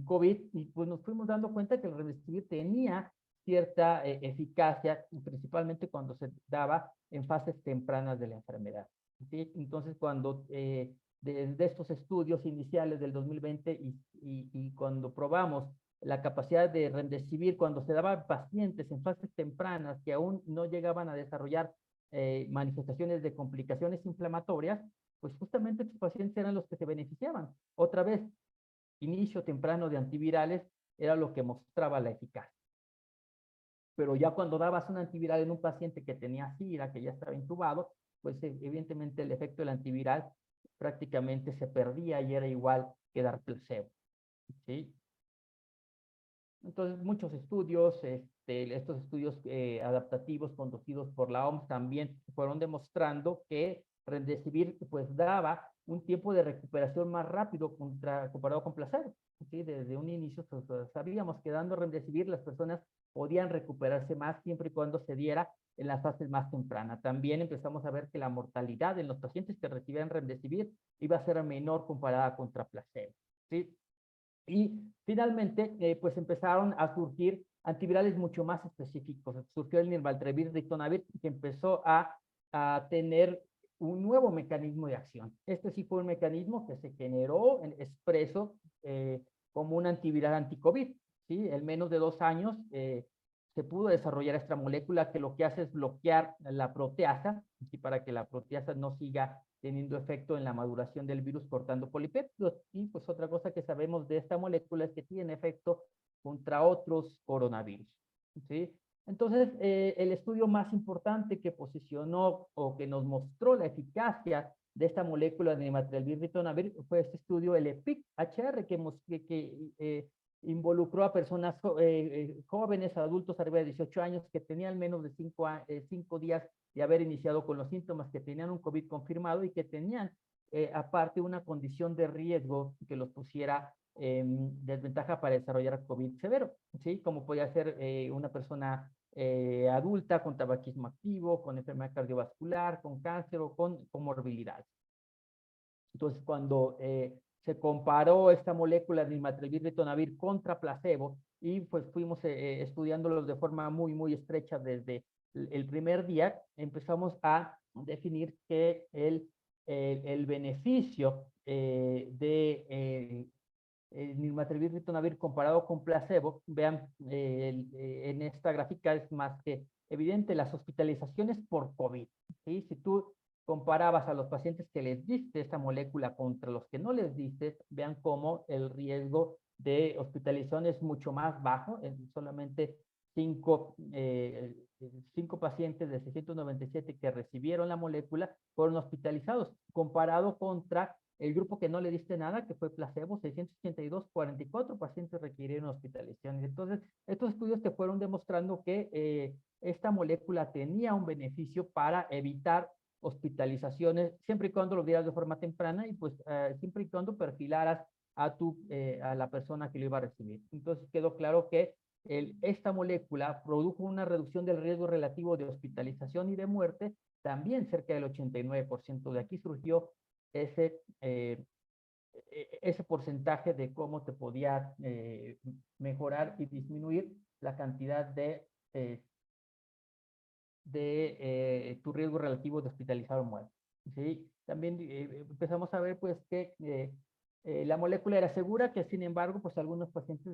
COVID y pues nos fuimos dando cuenta que el remdesivir tenía cierta eficacia, principalmente cuando se daba en fases tempranas de la enfermedad, ¿sí? Entonces, cuando desde estos estudios iniciales del 2020 y cuando probamos la capacidad de remdesivir, cuando se daba a pacientes en fases tempranas que aún no llegaban a desarrollar manifestaciones de complicaciones inflamatorias, pues justamente estos pacientes eran los que se beneficiaban. Otra vez, inicio temprano de antivirales era lo que mostraba la eficacia. Pero ya cuando dabas un antiviral en un paciente que tenía SIDA, que ya estaba intubado, pues evidentemente el efecto del antiviral prácticamente se perdía y era igual que dar placebo, ¿sí? Entonces, muchos estudios, estos estudios adaptativos conducidos por la OMS también fueron demostrando que remdesivir pues daba un tiempo de recuperación más rápido comparado con placebo. ¿Sí? Desde un inicio pues, sabíamos que dando remdesivir las personas podían recuperarse más siempre y cuando se diera en las fases más tempranas. También empezamos a ver que la mortalidad en los pacientes que recibían remdesivir iba a ser menor comparada contra placebo, ¿sí? Y finalmente, pues empezaron a surgir antivirales mucho más específicos. Surgió el nirmatrelvir, ritonavir, que empezó a tener un nuevo mecanismo de acción. Este sí fue un mecanismo que se generó expreso como un antiviral anticovid, ¿sí? En menos de 2 años se pudo desarrollar esta molécula que lo que hace es bloquear la proteasa, ¿sí? Para que la proteasa no siga teniendo efecto en la maduración del virus cortando polipéptidos. Y pues otra cosa que sabemos de esta molécula es que tiene efecto contra otros coronavirus, ¿sí? Entonces, el estudio más importante que posicionó o que nos mostró la eficacia de esta molécula de nirmatrelvir ritonavir fue este estudio, el EPIC-HR, que involucró a personas jóvenes, adultos arriba de 18 años que tenían menos de 5 días de haber iniciado con los síntomas, que tenían un COVID confirmado y que tenían aparte una condición de riesgo que los pusiera en desventaja para desarrollar COVID severo, ¿sí? Como podía ser una persona adulta con tabaquismo activo, con enfermedad cardiovascular, con cáncer o con comorbilidades. Entonces, cuando se comparó esta molécula de nirmatrelvir ritonavir contra placebo y pues fuimos estudiándolos de forma muy estrecha desde el primer día, empezamos a definir que el beneficio de nirmatrelvir ritonavir comparado con placebo, vean, en esta gráfica es más que evidente las hospitalizaciones por COVID, ¿sí? Si tú comparabas a los pacientes que les diste esta molécula contra los que no les diste, vean cómo el riesgo de hospitalización es mucho más bajo, solamente 5 pacientes de 697 que recibieron la molécula fueron hospitalizados, comparado contra el grupo que no le diste nada, que fue placebo, 682, 44 pacientes requirieron hospitalización. Entonces, estos estudios te fueron demostrando que esta molécula tenía un beneficio para evitar hospitalizaciones, siempre y cuando lo dieras de forma temprana y pues siempre y cuando perfilaras a la persona que lo iba a recibir. Entonces quedó claro que esta molécula produjo una reducción del riesgo relativo de hospitalización y de muerte, también cerca del 89%. De aquí surgió ese, ese porcentaje de cómo te podía mejorar y disminuir la cantidad de tu riesgo relativo de hospitalizar o muerte. ¿Sí? También empezamos a ver pues que la molécula era segura, que sin embargo pues algunos pacientes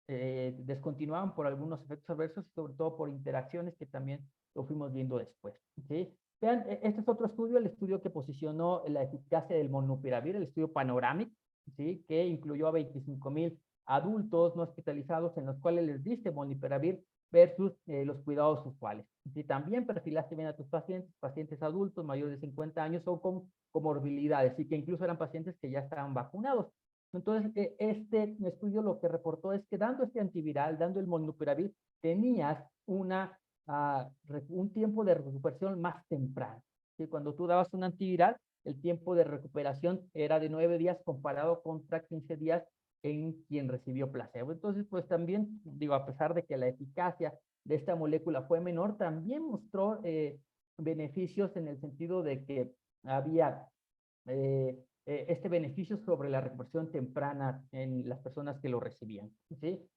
descontinuaban por algunos efectos adversos, sobre todo por interacciones que también lo fuimos viendo después. ¿Sí? Vean, este es otro estudio, el estudio que posicionó la eficacia del molnupiravir, el estudio Panoramic, ¿sí? Que incluyó a 25,000 adultos no hospitalizados en los cuales les diste molnupiravir versus los cuidados usuales. Si también perfilaste bien a tus pacientes, pacientes adultos mayores de 50 años o con comorbilidades, y que incluso eran pacientes que ya estaban vacunados. Entonces, este estudio lo que reportó es que dando este antiviral, dando el molnupiravir, tenías un tiempo de recuperación más temprano. ¿Sí? Cuando tú dabas un antiviral, el tiempo de recuperación era de 9 días comparado contra 15 días en quien recibió placebo. Entonces, pues también, digo, a pesar de que la eficacia de esta molécula fue menor, también mostró beneficios en el sentido de que había este beneficio sobre la recuperación temprana en las personas que lo recibían. ¿Sí?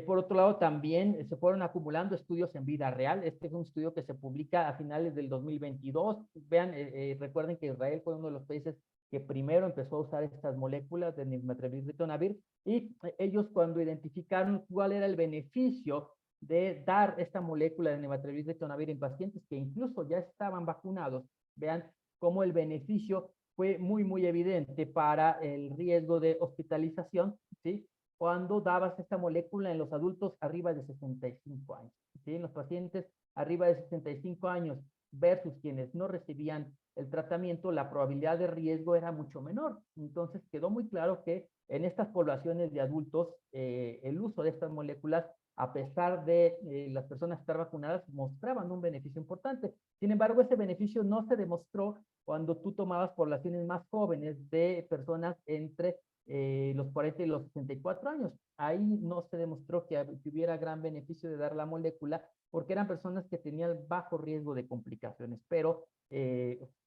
Por otro lado, también se fueron acumulando estudios en vida real. Este es un estudio que se publica a finales del 2022. Vean, recuerden que Israel fue uno de los países que primero empezó a usar estas moléculas de nirmatrelvir ritonavir, y ellos cuando identificaron cuál era el beneficio de dar esta molécula de nirmatrelvir ritonavir en pacientes que incluso ya estaban vacunados, vean cómo el beneficio fue muy evidente para el riesgo de hospitalización, ¿sí? Cuando dabas esta molécula en los adultos arriba de 65 años, ¿sí? En los pacientes arriba de 65 años versus quienes no recibían el tratamiento, la probabilidad de riesgo era mucho menor. Entonces quedó muy claro que en estas poblaciones de adultos, el uso de estas moléculas, a pesar de las personas estar vacunadas, mostraban un beneficio importante. Sin embargo, ese beneficio no se demostró cuando tú tomabas poblaciones más jóvenes de personas entre los 40 y los 64 años. Ahí no se demostró que hubiera gran beneficio de dar la molécula porque eran personas que tenían bajo riesgo de complicaciones, pero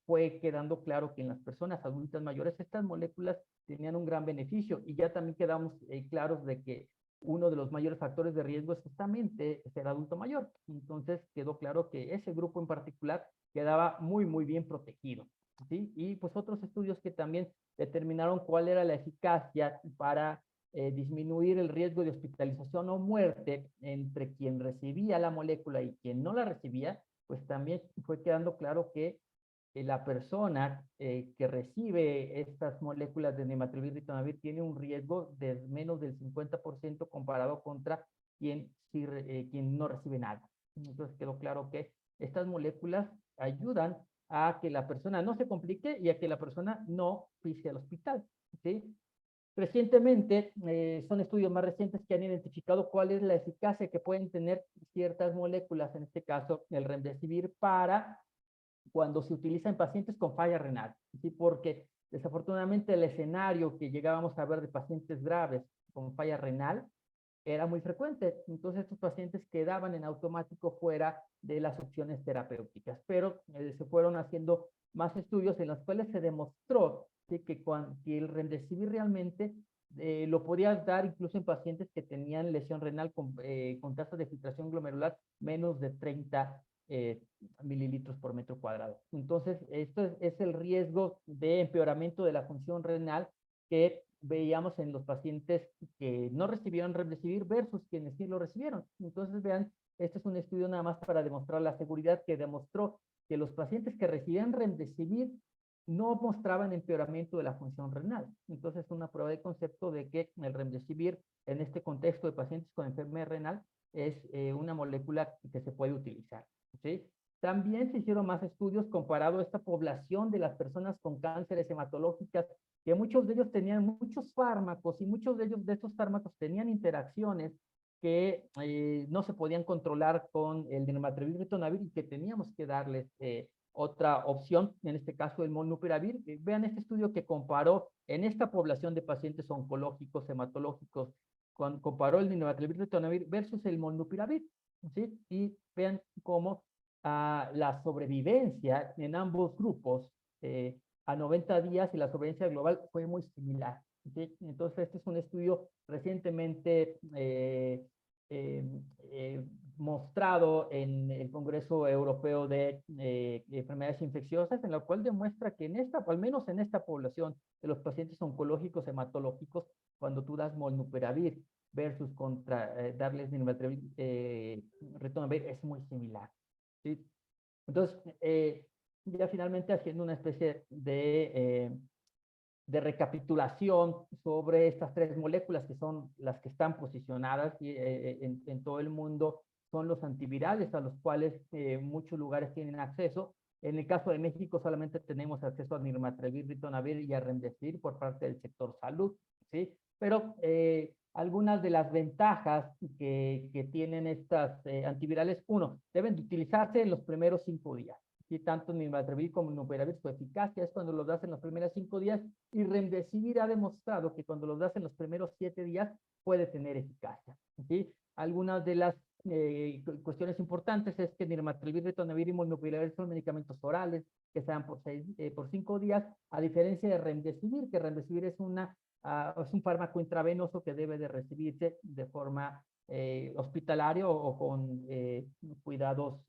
fue quedando claro que en las personas adultas mayores estas moléculas tenían un gran beneficio, y ya también quedamos claros de que uno de los mayores factores de riesgo es justamente ser adulto mayor. Entonces quedó claro que ese grupo en particular quedaba muy bien protegido. ¿Sí? Y pues otros estudios que también determinaron cuál era la eficacia para disminuir el riesgo de hospitalización o muerte entre quien recibía la molécula y quien no la recibía, pues también fue quedando claro que la persona que recibe estas moléculas de nirmatrelvir ritonavir tiene un riesgo de menos del 50% comparado contra quien no recibe nada. Entonces quedó claro que estas moléculas ayudan a que la persona no se complique y a que la persona no pise al hospital. ¿Sí? Recientemente, son estudios más recientes que han identificado cuál es la eficacia que pueden tener ciertas moléculas, en este caso el remdesivir, para cuando se utiliza en pacientes con falla renal, ¿sí? Porque desafortunadamente el escenario que llegábamos a ver de pacientes graves con falla renal era muy frecuente. Entonces estos pacientes quedaban en automático fuera de las opciones terapéuticas, pero se fueron haciendo más estudios en los cuales se demostró ¿sí? que el remdesivir realmente lo podía dar incluso en pacientes que tenían lesión renal con tasas de filtración glomerular menos de 30 mililitros por metro cuadrado. Entonces, esto es el riesgo de empeoramiento de la función renal que veíamos en los pacientes que no recibieron remdesivir versus quienes sí lo recibieron. Entonces, vean, este es un estudio nada más para demostrar la seguridad, que demostró que los pacientes que recibían remdesivir no mostraban empeoramiento de la función renal. Entonces, es una prueba de concepto de que el remdesivir en este contexto de pacientes con enfermedad renal es una molécula que se puede utilizar. ¿Sí? También se hicieron más estudios comparado a esta población de las personas con cánceres hematológicas, que muchos de ellos tenían muchos fármacos y muchos de ellos de estos fármacos tenían interacciones que no se podían controlar con el nirmatrelvir y ritonavir y que teníamos que darles otra opción, en este caso el molnupiravir. Vean este estudio que comparó en esta población de pacientes oncológicos, hematológicos, comparó el nirmatrelvir y ritonavir versus el molnupiravir, ¿sí? Y vean cómo la sobrevivencia en ambos grupos a 90 días y la sobrevivencia global fue muy similar. ¿Sí? Entonces, este es un estudio recientemente eh, eh, mostrado en el Congreso Europeo de Enfermedades Infecciosas, en la cual demuestra que en esta, al menos en esta población de los pacientes oncológicos hematológicos, cuando tú das molnupiravir versus contra darles ritonavir es muy similar. ¿Sí? Entonces, ya finalmente haciendo una especie de recapitulación sobre estas tres moléculas que son las que están posicionadas en todo el mundo, son los antivirales a los cuales muchos lugares tienen acceso. En el caso de México solamente tenemos acceso a nirmatrelvir, ritonavir y a remdesivir por parte del sector salud, ¿sí? Pero algunas de las ventajas que tienen estas antivirales, uno, deben de utilizarse en los primeros 5 días. Y tanto nirmatrelvir como nirmatrelvir, su eficacia es cuando los das en los primeros 5 días, y remdesivir ha demostrado que cuando los das en los primeros 7 días puede tener eficacia. ¿Sí? Algunas de las cuestiones importantes es que nirmatrelvir, ritonavir y molnupiravir son medicamentos orales que se dan por 5 días, a diferencia de remdesivir, que remdesivir es un fármaco intravenoso que debe de recibirse de forma hospitalaria o con cuidados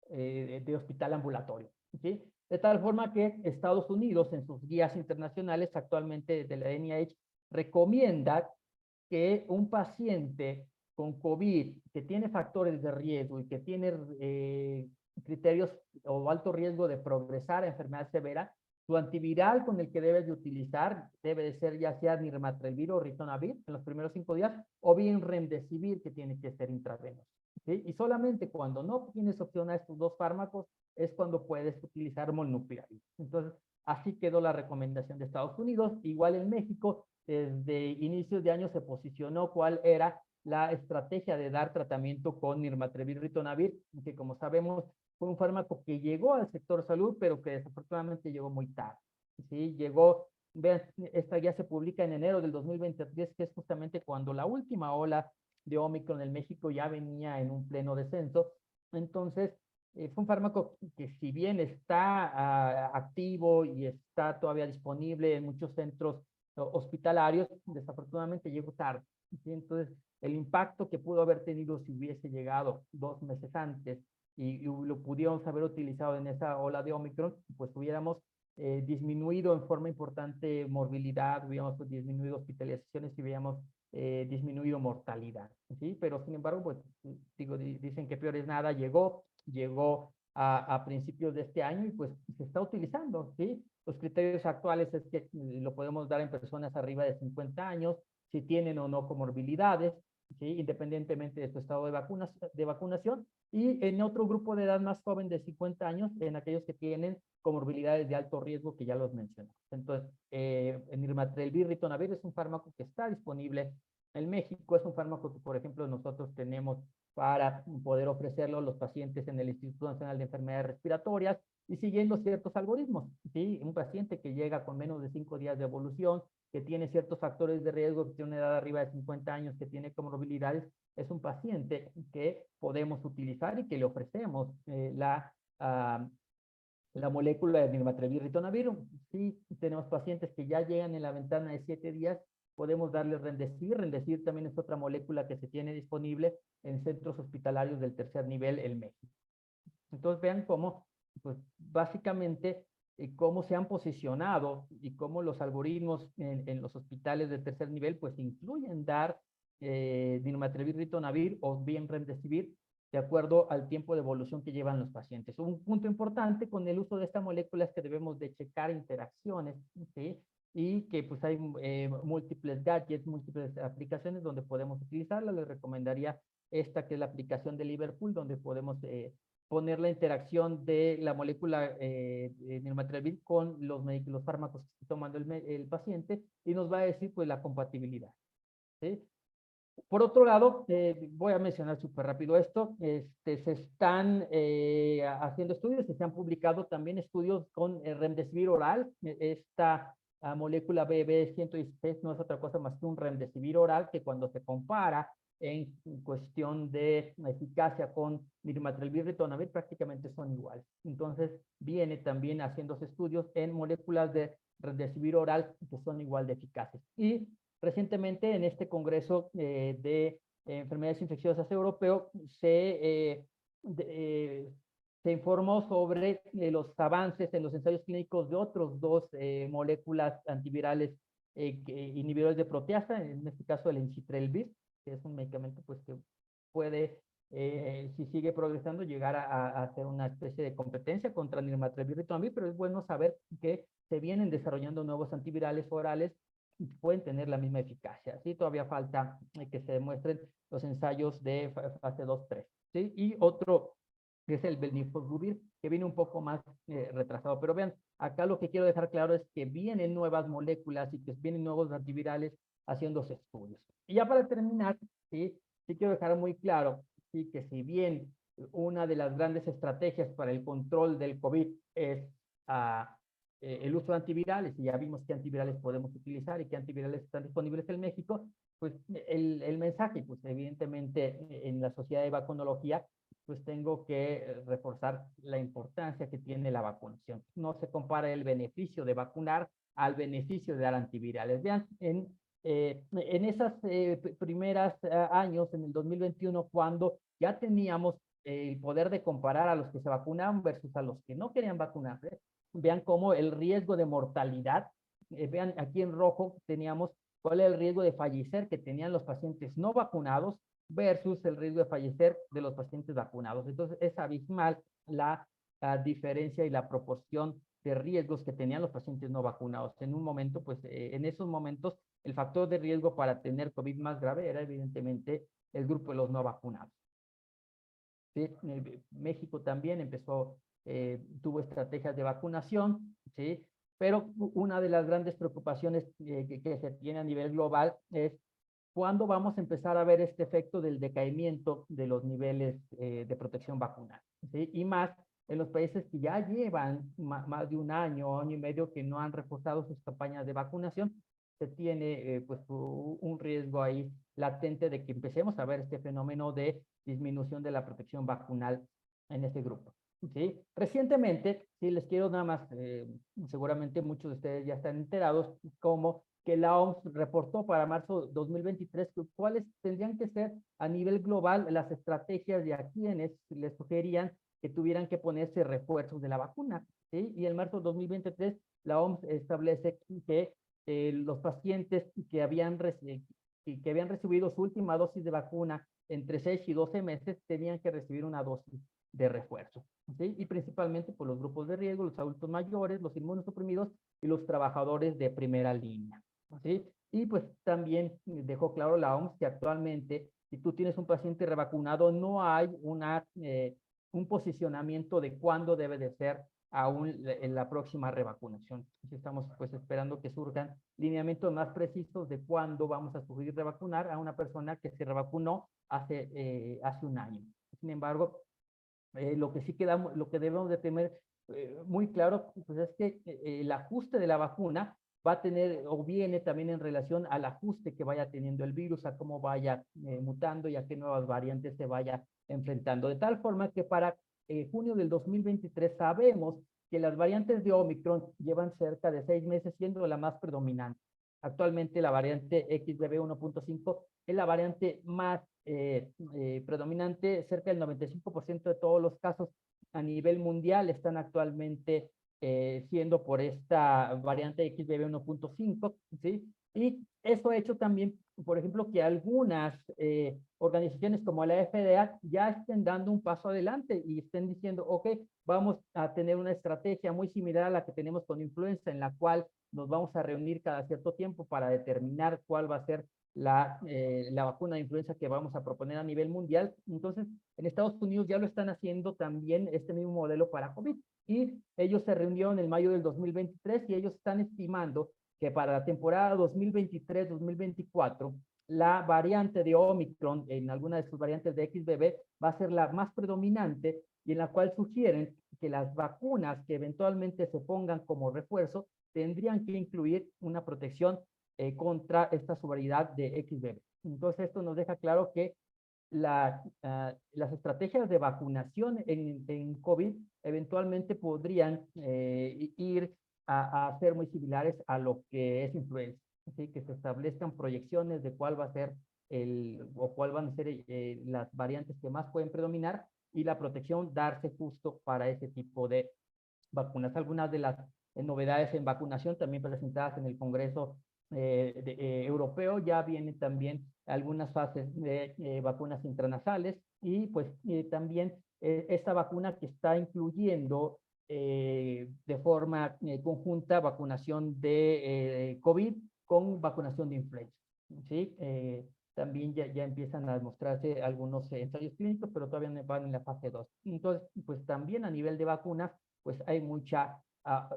de hospital ambulatorio. ¿Sí? De tal forma que Estados Unidos, en sus guías internacionales, actualmente de la NIH, recomienda que un paciente con COVID que tiene factores de riesgo y que tiene criterios o alto riesgo de progresar a enfermedad severa, su antiviral con el que debes de utilizar debe de ser ya sea nirmatrelvir o ritonavir en los primeros 5 días, o bien remdesivir, que tiene que ser intravenoso. ¿Sí? Y solamente cuando no tienes opción a estos dos fármacos es cuando puedes utilizar molnupiravir. Entonces, así quedó la recomendación de Estados Unidos. Igual en México, desde inicios de año se posicionó cuál era la estrategia de dar tratamiento con nirmatrelvir, ritonavir, que como sabemos fue un fármaco que llegó al sector salud, pero que desafortunadamente llegó muy tarde. ¿Sí? Llegó, vean, esta guía se publica en enero del 2023, que es justamente cuando la última ola de Omicron en México ya venía en un pleno descenso. Entonces, fue un fármaco que si bien está activo y está todavía disponible en muchos centros hospitalarios, desafortunadamente llegó tarde. ¿Sí? Entonces, el impacto que pudo haber tenido si hubiese llegado 2 meses antes y lo pudiéramos haber utilizado en esa ola de Omicron, pues hubiéramos disminuido en forma importante morbilidad, hubiéramos disminuido hospitalizaciones y hubiéramos disminuido mortalidad, ¿sí? Pero sin embargo, pues digo, dicen que peor es nada, llegó a principios de este año y pues se está utilizando, ¿sí? Los criterios actuales es que lo podemos dar en personas arriba de 50 años, si tienen o no comorbilidades, ¿sí? Independientemente de su estado de vacunación, y en otro grupo de edad más joven de 50 años, en aquellos que tienen comorbilidades de alto riesgo que ya los mencionamos. Entonces, el nirmatrelvir, ritonavir es un fármaco que está disponible en México, es un fármaco que, por ejemplo, nosotros tenemos para poder ofrecerlo a los pacientes en el Instituto Nacional de Enfermedades Respiratorias y siguiendo ciertos algoritmos. ¿Sí? Un paciente que llega con menos de 5 días de evolución, que tiene ciertos factores de riesgo, que tiene una edad arriba de 50 años, que tiene comorbilidades, es un paciente que podemos utilizar y que le ofrecemos la molécula de nirmatrelvir, ritonavir. Si tenemos pacientes que ya llegan en la ventana de 7 días, podemos darle remdesivir. Remdesivir también es otra molécula que se tiene disponible en centros hospitalarios del tercer nivel en México. Entonces vean cómo, pues básicamente, cómo se han posicionado y cómo los algoritmos en los hospitales de tercer nivel, pues incluyen dar nirmatrelvir, ritonavir o bien remdesivir de acuerdo al tiempo de evolución que llevan los pacientes. Un punto importante con el uso de esta molécula es que debemos de checar interacciones, ¿sí? Y que pues hay múltiples gadgets, múltiples aplicaciones donde podemos utilizarla. Les recomendaría esta que es la aplicación de Liverpool, donde podemos poner la interacción de la molécula nirmatrelvir con los fármacos que está tomando el paciente y nos va a decir pues la compatibilidad. ¿Sí? Por otro lado, voy a mencionar súper rápido esto, se están haciendo estudios, se han publicado también estudios con remdesivir oral, esta molécula BB116 no es otra cosa más que un remdesivir oral que cuando se compara en cuestión de eficacia con nirmatrelvir ritonavir prácticamente son iguales. Entonces viene también haciéndose estudios en moléculas de remdesivir oral que son igual de eficaces. Y recientemente en este Congreso de Enfermedades Infecciosas Europeo se informó sobre los avances en los ensayos clínicos de otros dos moléculas antivirales inhibidores de proteasa, en este caso el encitrelvir, que es un medicamento pues, que puede, si sigue progresando, llegar a hacer una especie de competencia contra nirmatrelvir y ritonavir, pero es bueno saber que se vienen desarrollando nuevos antivirales orales pueden tener la misma eficacia. ¿Sí? Todavía falta que se demuestren los ensayos de fase 2-3. ¿Sí? Y otro que es el belnifosbuvir, que viene un poco más retrasado. Pero vean, acá lo que quiero dejar claro es que vienen nuevas moléculas y que vienen nuevos antivirales haciéndose estudios. Y ya para terminar, sí quiero dejar muy claro ¿sí? Que si bien una de las grandes estrategias para el control del COVID es el uso de antivirales, y ya vimos qué antivirales podemos utilizar y qué antivirales están disponibles en México, pues el mensaje, pues evidentemente en la sociedad de vacunología, pues tengo que reforzar la importancia que tiene la vacunación. No se compara el beneficio de vacunar al beneficio de dar antivirales. Vean, en esas primeras años, en el 2021, cuando ya teníamos el poder de comparar a los que se vacunaban versus a los que no querían vacunarse, vean cómo el riesgo de mortalidad, vean aquí en rojo teníamos cuál es el riesgo de fallecer que tenían los pacientes no vacunados versus el riesgo de fallecer de los pacientes vacunados. Entonces es abismal la diferencia y la proporción de riesgos que tenían los pacientes no vacunados. En un momento, pues en esos momentos, el factor de riesgo para tener COVID más grave era evidentemente el grupo de los no vacunados. ¿Sí? México también empezó, tuvo estrategias de vacunación, ¿sí? Pero una de las grandes preocupaciones que se tiene a nivel global es cuándo vamos a empezar a ver este efecto del decaimiento de los niveles de protección vacunal, ¿sí? Y más en los países que ya llevan más de un año y medio que no han reforzado sus campañas de vacunación, se tiene pues un riesgo ahí latente de que empecemos a ver este fenómeno de disminución de la protección vacunal en este grupo. ¿Sí? Recientemente, sí les quiero nada más, seguramente muchos de ustedes ya están enterados, como que la OMS reportó para marzo 2023 cuáles tendrían que ser a nivel global las estrategias de a quienes les sugerían que tuvieran que ponerse refuerzos de la vacuna. ¿Sí? Y en marzo 2023 la OMS establece que los pacientes que habían recibido su última dosis de vacuna entre 6 y 12 meses tenían que recibir una dosis de refuerzo. ¿Sí? Y principalmente por los grupos de riesgo, los adultos mayores, los inmunosuprimidos y los trabajadores de primera línea. ¿Sí? Y pues también dejó claro la OMS que actualmente, si tú tienes un paciente revacunado, no hay un posicionamiento de cuándo debe de ser aún en la próxima revacunación. Estamos pues esperando que surjan lineamientos más precisos de cuándo vamos a sugerir revacunar a una persona que se revacunó hace un año. Sin embargo, lo que sí lo que debemos de tener muy claro, pues es que el ajuste de la vacuna va a tener o viene también en relación al ajuste que vaya teniendo el virus, a cómo vaya mutando y a qué nuevas variantes se vaya enfrentando. De tal forma que para junio del 2023 sabemos que las variantes de Omicron llevan cerca de 6 meses siendo la más predominante. Actualmente la variante XBB 1.5 es la variante más predominante, cerca del 95% de todos los casos a nivel mundial están actualmente siendo por esta variante XBB 1.5, ¿sí? Y eso ha hecho también, por ejemplo, que algunas organizaciones como la FDA ya estén dando un paso adelante y estén diciendo, ok, vamos a tener una estrategia muy similar a la que tenemos con influenza, en la cual nos vamos a reunir cada cierto tiempo para determinar cuál va a ser la vacuna de influenza que vamos a proponer a nivel mundial. Entonces, en Estados Unidos ya lo están haciendo también este mismo modelo para COVID. Y ellos se reunieron en mayo del 2023 y ellos están estimando que para la temporada 2023-2024, la variante de Omicron, en alguna de sus variantes de XBB, va a ser la más predominante y en la cual sugieren que las vacunas que eventualmente se pongan como refuerzo tendrían que incluir una protección contra esta subvariedad de XBB. Entonces, esto nos deja claro que las estrategias de vacunación en COVID eventualmente podrían ir a ser muy similares a lo que es influenza. Así que se establezcan proyecciones de cuál va a ser o cuál van a ser las variantes que más pueden predominar y la protección darse justo para ese tipo de vacunas. Algunas de las novedades en vacunación también presentadas en el Congreso europeo, ya vienen también algunas fases de vacunas intranasales y pues también esta vacuna que está incluyendo de forma conjunta vacunación de COVID con vacunación de influenza. ¿Sí? También ya empiezan a demostrarse algunos ensayos clínicos, pero todavía no van en la fase 2. Entonces, pues también a nivel de vacunas, pues hay mucha,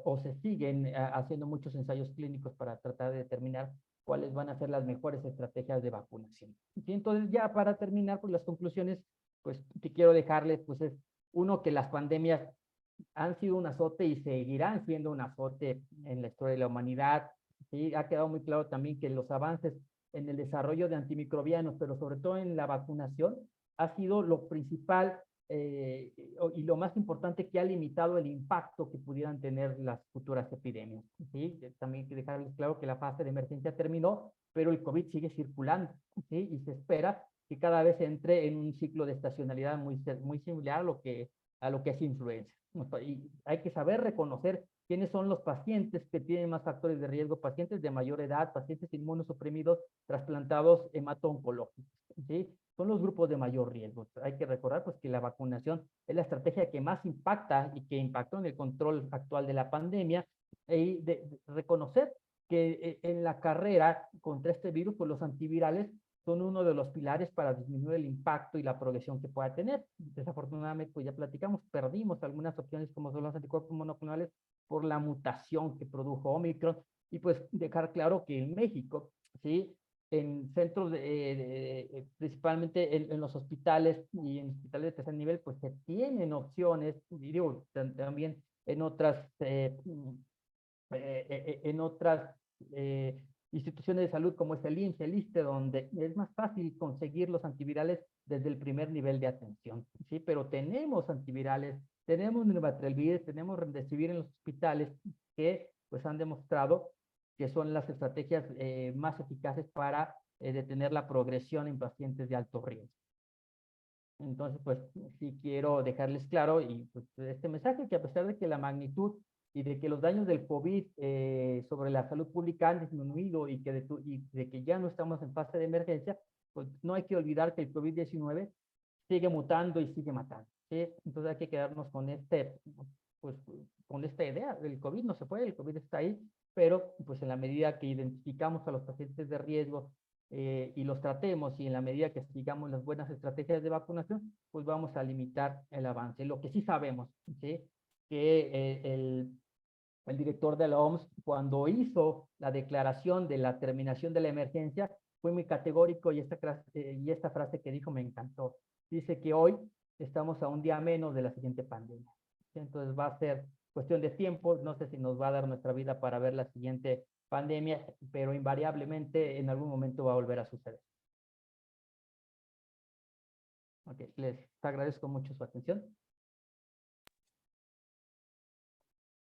o se siguen haciendo muchos ensayos clínicos para tratar de determinar cuáles van a ser las mejores estrategias de vacunación. ¿Sí? Entonces, ya para terminar, pues las conclusiones, pues que quiero dejarles, pues es uno, que las pandemias han sido un azote y seguirán siendo un azote en la historia de la humanidad. ¿Sí? Ha quedado muy claro también que los avances en el desarrollo de antimicrobianos, pero sobre todo en la vacunación, ha sido lo principal y lo más importante que ha limitado el impacto que pudieran tener las futuras epidemias. ¿Sí? También hay que dejarles claro que la fase de emergencia terminó, pero el COVID sigue circulando, ¿sí? Y se espera que cada vez entre en un ciclo de estacionalidad muy similar a lo que es influenza. Y hay que saber reconocer quiénes son los pacientes que tienen más factores de riesgo, pacientes de mayor edad, pacientes inmunosuprimidos, trasplantados hemato-oncológicos, ¿sí? Son los grupos de mayor riesgo. Hay que recordar pues, que la vacunación es la estrategia que más impacta y que impactó en el control actual de la pandemia y de reconocer que en la carrera contra este virus, pues los antivirales son uno de los pilares para disminuir el impacto y la progresión que pueda tener. Desafortunadamente, pues ya platicamos, perdimos algunas opciones como son los anticuerpos monoclonales por la mutación que produjo Omicron y pues dejar claro que en México, ¿sí? En centros, principalmente en los hospitales y en hospitales de tercer nivel, pues se tienen opciones, y digo, también en otras, en otras instituciones de salud como es el IMSS, el ISSSTE, donde es más fácil conseguir los antivirales desde el primer nivel de atención, ¿sí? Pero tenemos antivirales, tenemos Nirmatrelvir, tenemos Remdesivir en los hospitales que pues han demostrado que son las estrategias más eficaces para detener la progresión en pacientes de alto riesgo. Entonces, pues sí quiero dejarles claro y pues, este mensaje que a pesar de que la magnitud y de que los daños del COVID sobre la salud pública han disminuido y de que ya no estamos en fase de emergencia, pues no hay que olvidar que el COVID-19 sigue mutando y sigue matando, ¿sí? Entonces hay que quedarnos con pues, con esta idea. El COVID no se puede, el COVID está ahí, pero pues en la medida que identificamos a los pacientes de riesgo y los tratemos y en la medida que sigamos las buenas estrategias de vacunación, pues vamos a limitar el avance. Lo que sí sabemos, ¿sí? Que el director de la OMS, cuando hizo la declaración de la terminación de la emergencia, fue muy categórico y esta frase que dijo me encantó. Dice que hoy estamos a un día menos de la siguiente pandemia. Entonces va a ser cuestión de tiempo, no sé si nos va a dar nuestra vida para ver la siguiente pandemia, pero invariablemente en algún momento va a volver a suceder. Okay, les agradezco mucho su atención.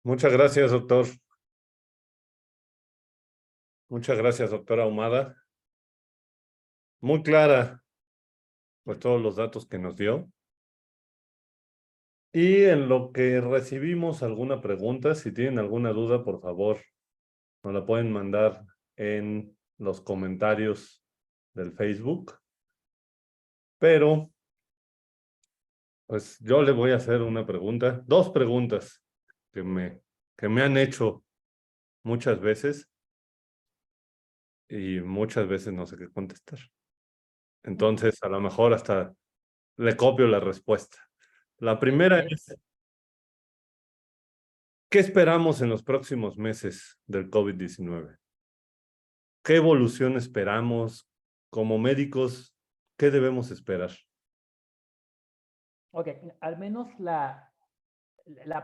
Muchas gracias, doctor. Muchas gracias, doctora Ahumada. Muy clara, pues todos los datos que nos dio. Y en lo que recibimos alguna pregunta, si tienen alguna duda, por favor, nos la pueden mandar en los comentarios del Facebook. Pero, pues yo le voy a hacer una pregunta, dos preguntas que me han hecho muchas veces. y muchas veces no sé qué contestar. Entonces, a lo mejor hasta le copio la respuesta. La primera es, ¿qué esperamos en los próximos meses del COVID-19? ¿Qué evolución esperamos? Como médicos, ¿qué debemos esperar? Ok, al menos la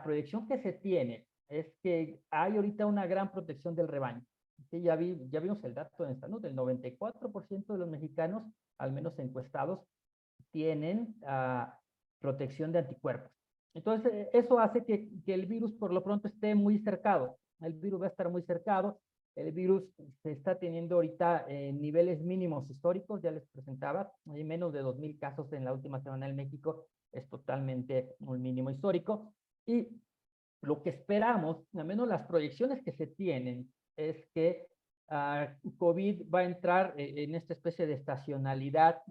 proyección que se tiene es que hay ahorita una gran protección del rebaño. Sí, ya vimos el dato en salud, el 94% de los mexicanos, al menos encuestados, tienen protección de anticuerpos. Entonces, eso hace que el virus por lo pronto esté muy cercado. El virus va a estar muy cercado. El virus se está teniendo ahorita niveles mínimos históricos, ya les presentaba, hay menos de 2,000 casos en la última semana en México, es totalmente un mínimo histórico. Y lo que esperamos, al menos las proyecciones que se tienen, es que COVID va a entrar en esta especie de estacionalidad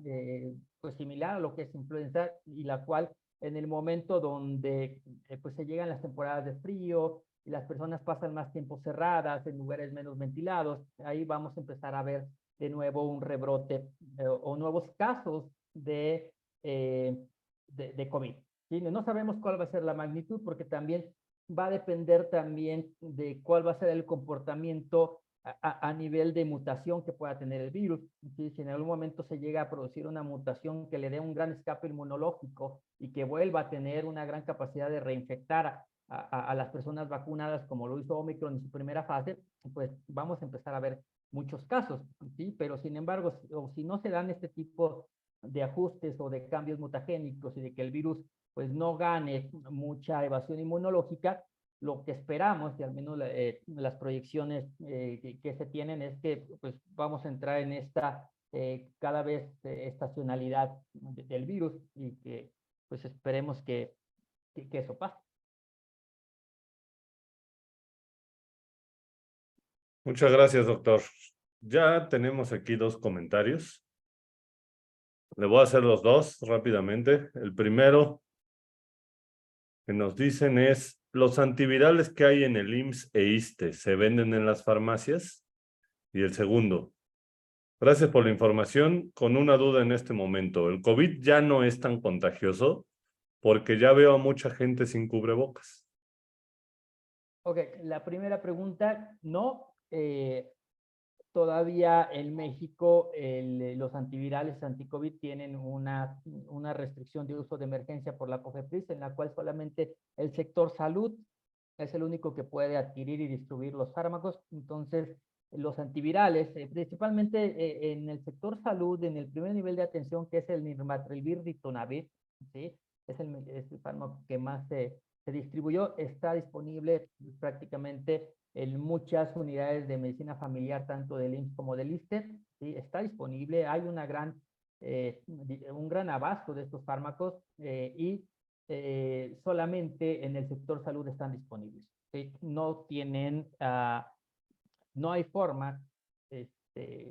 pues similar a lo que es influenza y la cual en el momento donde pues se llegan las temporadas de frío y las personas pasan más tiempo cerradas en lugares menos ventilados, ahí vamos a empezar a ver de nuevo un rebrote o nuevos casos de COVID. ¿Sí? No sabemos cuál va a ser la magnitud porque también va a depender también de cuál va a ser el comportamiento a nivel de mutación que pueda tener el virus. ¿Sí? Si en algún momento se llega a producir una mutación que le dé un gran escape inmunológico y que vuelva a tener una gran capacidad de reinfectar a las personas vacunadas como lo hizo Omicron en su primera fase, pues vamos a empezar a ver muchos casos, ¿sí? Pero sin embargo, si no se dan este tipo de ajustes o de cambios mutagénicos y de que el virus pues no gane mucha evasión inmunológica, lo que esperamos, y al menos las proyecciones que se tienen, es que pues vamos a entrar en esta cada vez estacionalidad del virus y que pues esperemos que eso pase. Muchas gracias, doctor. Ya tenemos aquí dos comentarios. Le voy a hacer los dos rápidamente. El primero que nos dicen es, ¿los antivirales que hay en el IMSS e ISSSTE se venden en las farmacias? Y el segundo, gracias por la información. Con una duda en este momento, ¿el COVID ya no es tan contagioso? Porque ya veo a mucha gente sin cubrebocas. Ok, la primera pregunta, no. Todavía en México los antivirales anti-COVID tienen una restricción de uso de emergencia por la COFEPRIS, en la cual solamente el sector salud es el único que puede adquirir y distribuir los fármacos. Entonces, los antivirales, principalmente en el sector salud, en el primer nivel de atención, que es el Nirmatrelvir ritonavir, ¿sí? Es el fármaco que más se distribuyó, está disponible prácticamente en muchas unidades de medicina familiar, tanto del IMSS como del ISSSTE, ¿sí? Está disponible, hay un gran abasto de estos fármacos y solamente en el sector salud están disponibles. ¿Sí? No tienen, no hay forma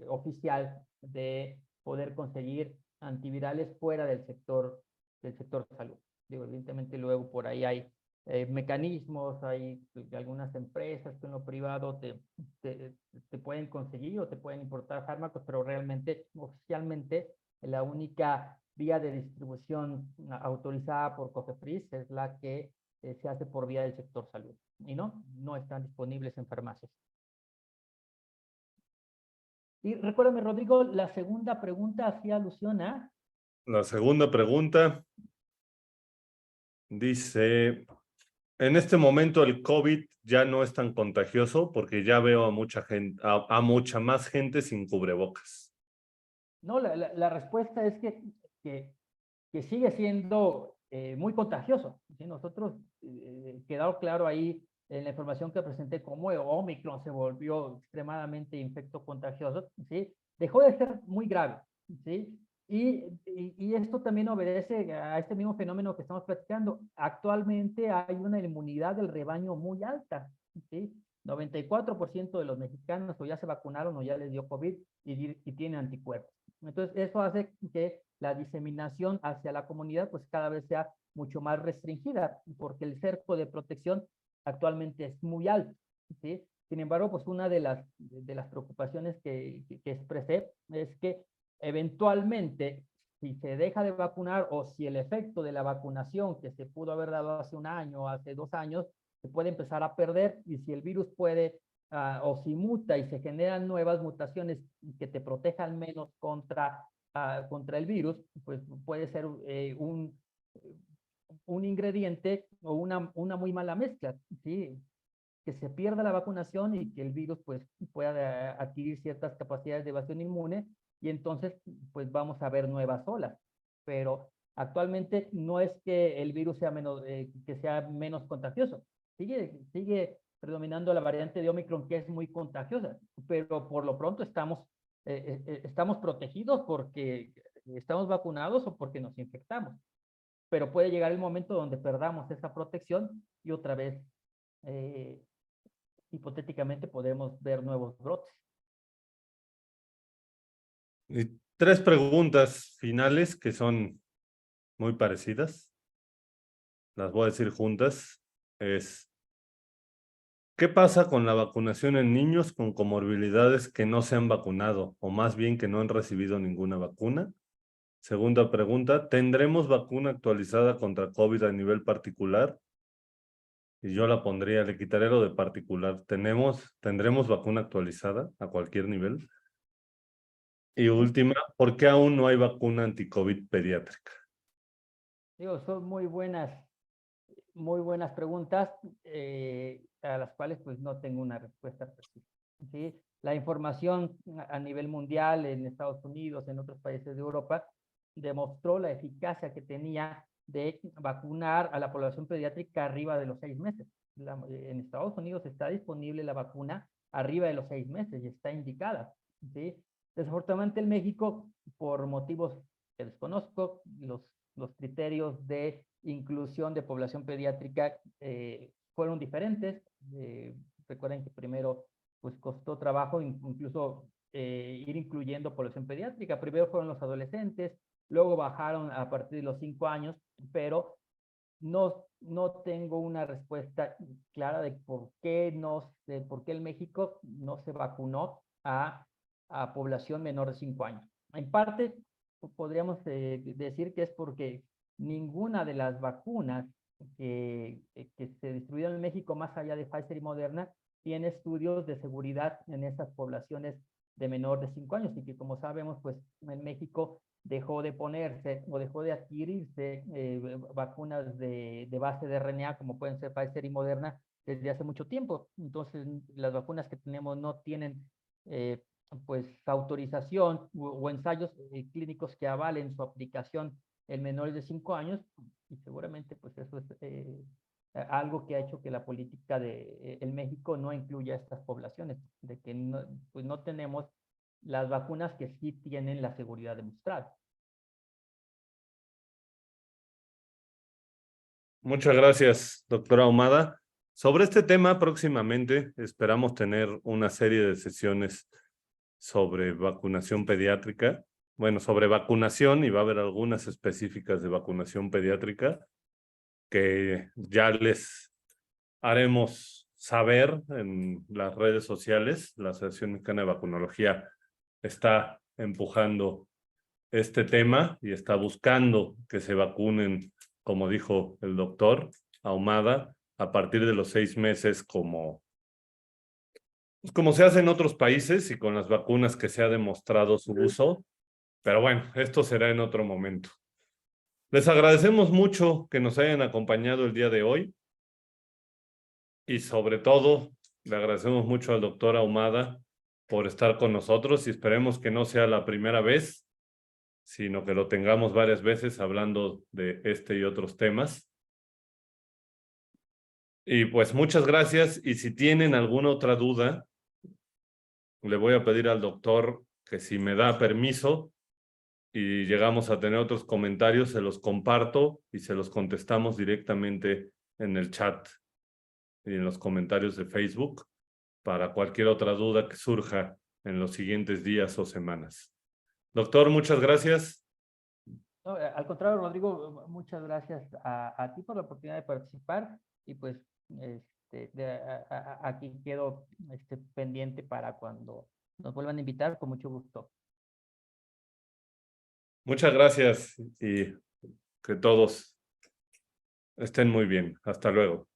oficial de poder conseguir antivirales fuera del sector salud. Digo, evidentemente luego por ahí hay mecanismos, hay algunas empresas que en lo privado te pueden conseguir o te pueden importar fármacos, pero realmente, oficialmente, la única vía de distribución autorizada por COFEPRIS es la que se hace por vía del sector salud. Y no están disponibles en farmacias. Y recuérdame, Rodrigo, la segunda pregunta hacía alusión a... La segunda pregunta dice, en este momento el COVID ya no es tan contagioso porque ya veo a mucha gente, a mucha más gente sin cubrebocas. No, la respuesta es que sigue siendo muy contagioso. ¿Sí? Nosotros, quedó claro ahí en la información que presenté cómo Omicron se volvió extremadamente infecto contagioso, ¿sí? Dejó de ser muy grave, ¿sí? Y esto también obedece a este mismo fenómeno que estamos platicando. Actualmente hay una inmunidad del rebaño muy alta, ¿sí? 94% de los mexicanos o ya se vacunaron o ya les dio COVID y tienen anticuerpos. Entonces, eso hace que la diseminación hacia la comunidad pues cada vez sea mucho más restringida, porque el cerco de protección actualmente es muy alto, ¿sí? Sin embargo, pues una de las preocupaciones que expresé es que eventualmente, si se deja de vacunar o si el efecto de la vacunación que se pudo haber dado hace un año, hace 2 años, se puede empezar a perder, y si el virus puede o si muta y se generan nuevas mutaciones que te protejan menos contra el virus, pues puede ser un ingrediente o una muy mala mezcla, ¿sí? Que se pierda la vacunación y que el virus pues pueda adquirir ciertas capacidades de evasión inmune, y entonces pues vamos a ver nuevas olas. Pero actualmente no es que el virus sea que sea menos contagioso, sigue predominando la variante de Omicron, que es muy contagiosa, pero por lo pronto estamos protegidos porque estamos vacunados o porque nos infectamos, pero puede llegar el momento donde perdamos esa protección y otra vez eh, hipotéticamente podemos ver nuevos brotes. Y 3 preguntas finales que son muy parecidas. Las voy a decir juntas. ¿Qué pasa con la vacunación en niños con comorbilidades que no se han vacunado o más bien que no han recibido ninguna vacuna? Segunda pregunta, ¿tendremos vacuna actualizada contra COVID a nivel particular? Y yo la pondría, le quitaré lo de particular. ¿Tendremos vacuna actualizada a cualquier nivel? Y última, ¿por qué aún no hay vacuna anti-COVID pediátrica? Digo, son muy buenas preguntas, a las cuales pues no tengo una respuesta precisa, ¿sí? La información a nivel mundial, en Estados Unidos, en otros países de Europa, demostró la eficacia que tenía de vacunar a la población pediátrica arriba de los 6 meses. En Estados Unidos está disponible la vacuna arriba de los 6 meses y está indicada, ¿sí? Desafortunadamente en México, por motivos que desconozco, los criterios de inclusión de población pediátrica fueron diferentes. Recuerden que primero pues costó trabajo incluso ir incluyendo población pediátrica. Primero fueron los adolescentes, luego bajaron a partir de los 5 años, pero no tengo una respuesta clara de por qué en México no se vacunó a población menor de 5 años. En parte, podríamos decir que es porque ninguna de las vacunas que se distribuyeron en México, más allá de Pfizer y Moderna, tiene estudios de seguridad en esas poblaciones de menor de 5 años, y que como sabemos, pues en México dejó de ponerse o dejó de adquirirse vacunas de base de RNA, como pueden ser Pfizer y Moderna, desde hace mucho tiempo. Entonces, las vacunas que tenemos no tienen pues autorización o ensayos clínicos que avalen su aplicación en menores de 5 años, y seguramente pues eso es algo que ha hecho que la política de en México no incluya a estas poblaciones, de que pues no tenemos las vacunas que sí tienen la seguridad demostrada. Muchas gracias, doctora Ahumada. Sobre este tema, próximamente esperamos tener una serie de sesiones sobre vacunación pediátrica. Bueno, sobre vacunación, y va a haber algunas específicas de vacunación pediátrica que ya les haremos saber en las redes sociales. La Asociación Mexicana de Vacunología está empujando este tema y está buscando que se vacunen, como dijo el doctor Ahumada, a partir de los 6 meses, como se hace en otros países y con las vacunas que se ha demostrado su uso. Pero bueno, esto será en otro momento. Les agradecemos mucho que nos hayan acompañado el día de hoy, y sobre todo le agradecemos mucho al doctor Ahumada por estar con nosotros, y esperemos que no sea la primera vez, sino que lo tengamos varias veces hablando de este y otros temas. Y pues muchas gracias, y si tienen alguna otra duda, le voy a pedir al doctor que si me da permiso y llegamos a tener otros comentarios, se los comparto y se los contestamos directamente en el chat y en los comentarios de Facebook para cualquier otra duda que surja en los siguientes días o semanas. Doctor, muchas gracias. No, al contrario, Rodrigo, muchas gracias a ti por la oportunidad de participar, y pues aquí quedo pendiente para cuando nos vuelvan a invitar, con mucho gusto. Muchas gracias y que todos estén muy bien. Hasta luego.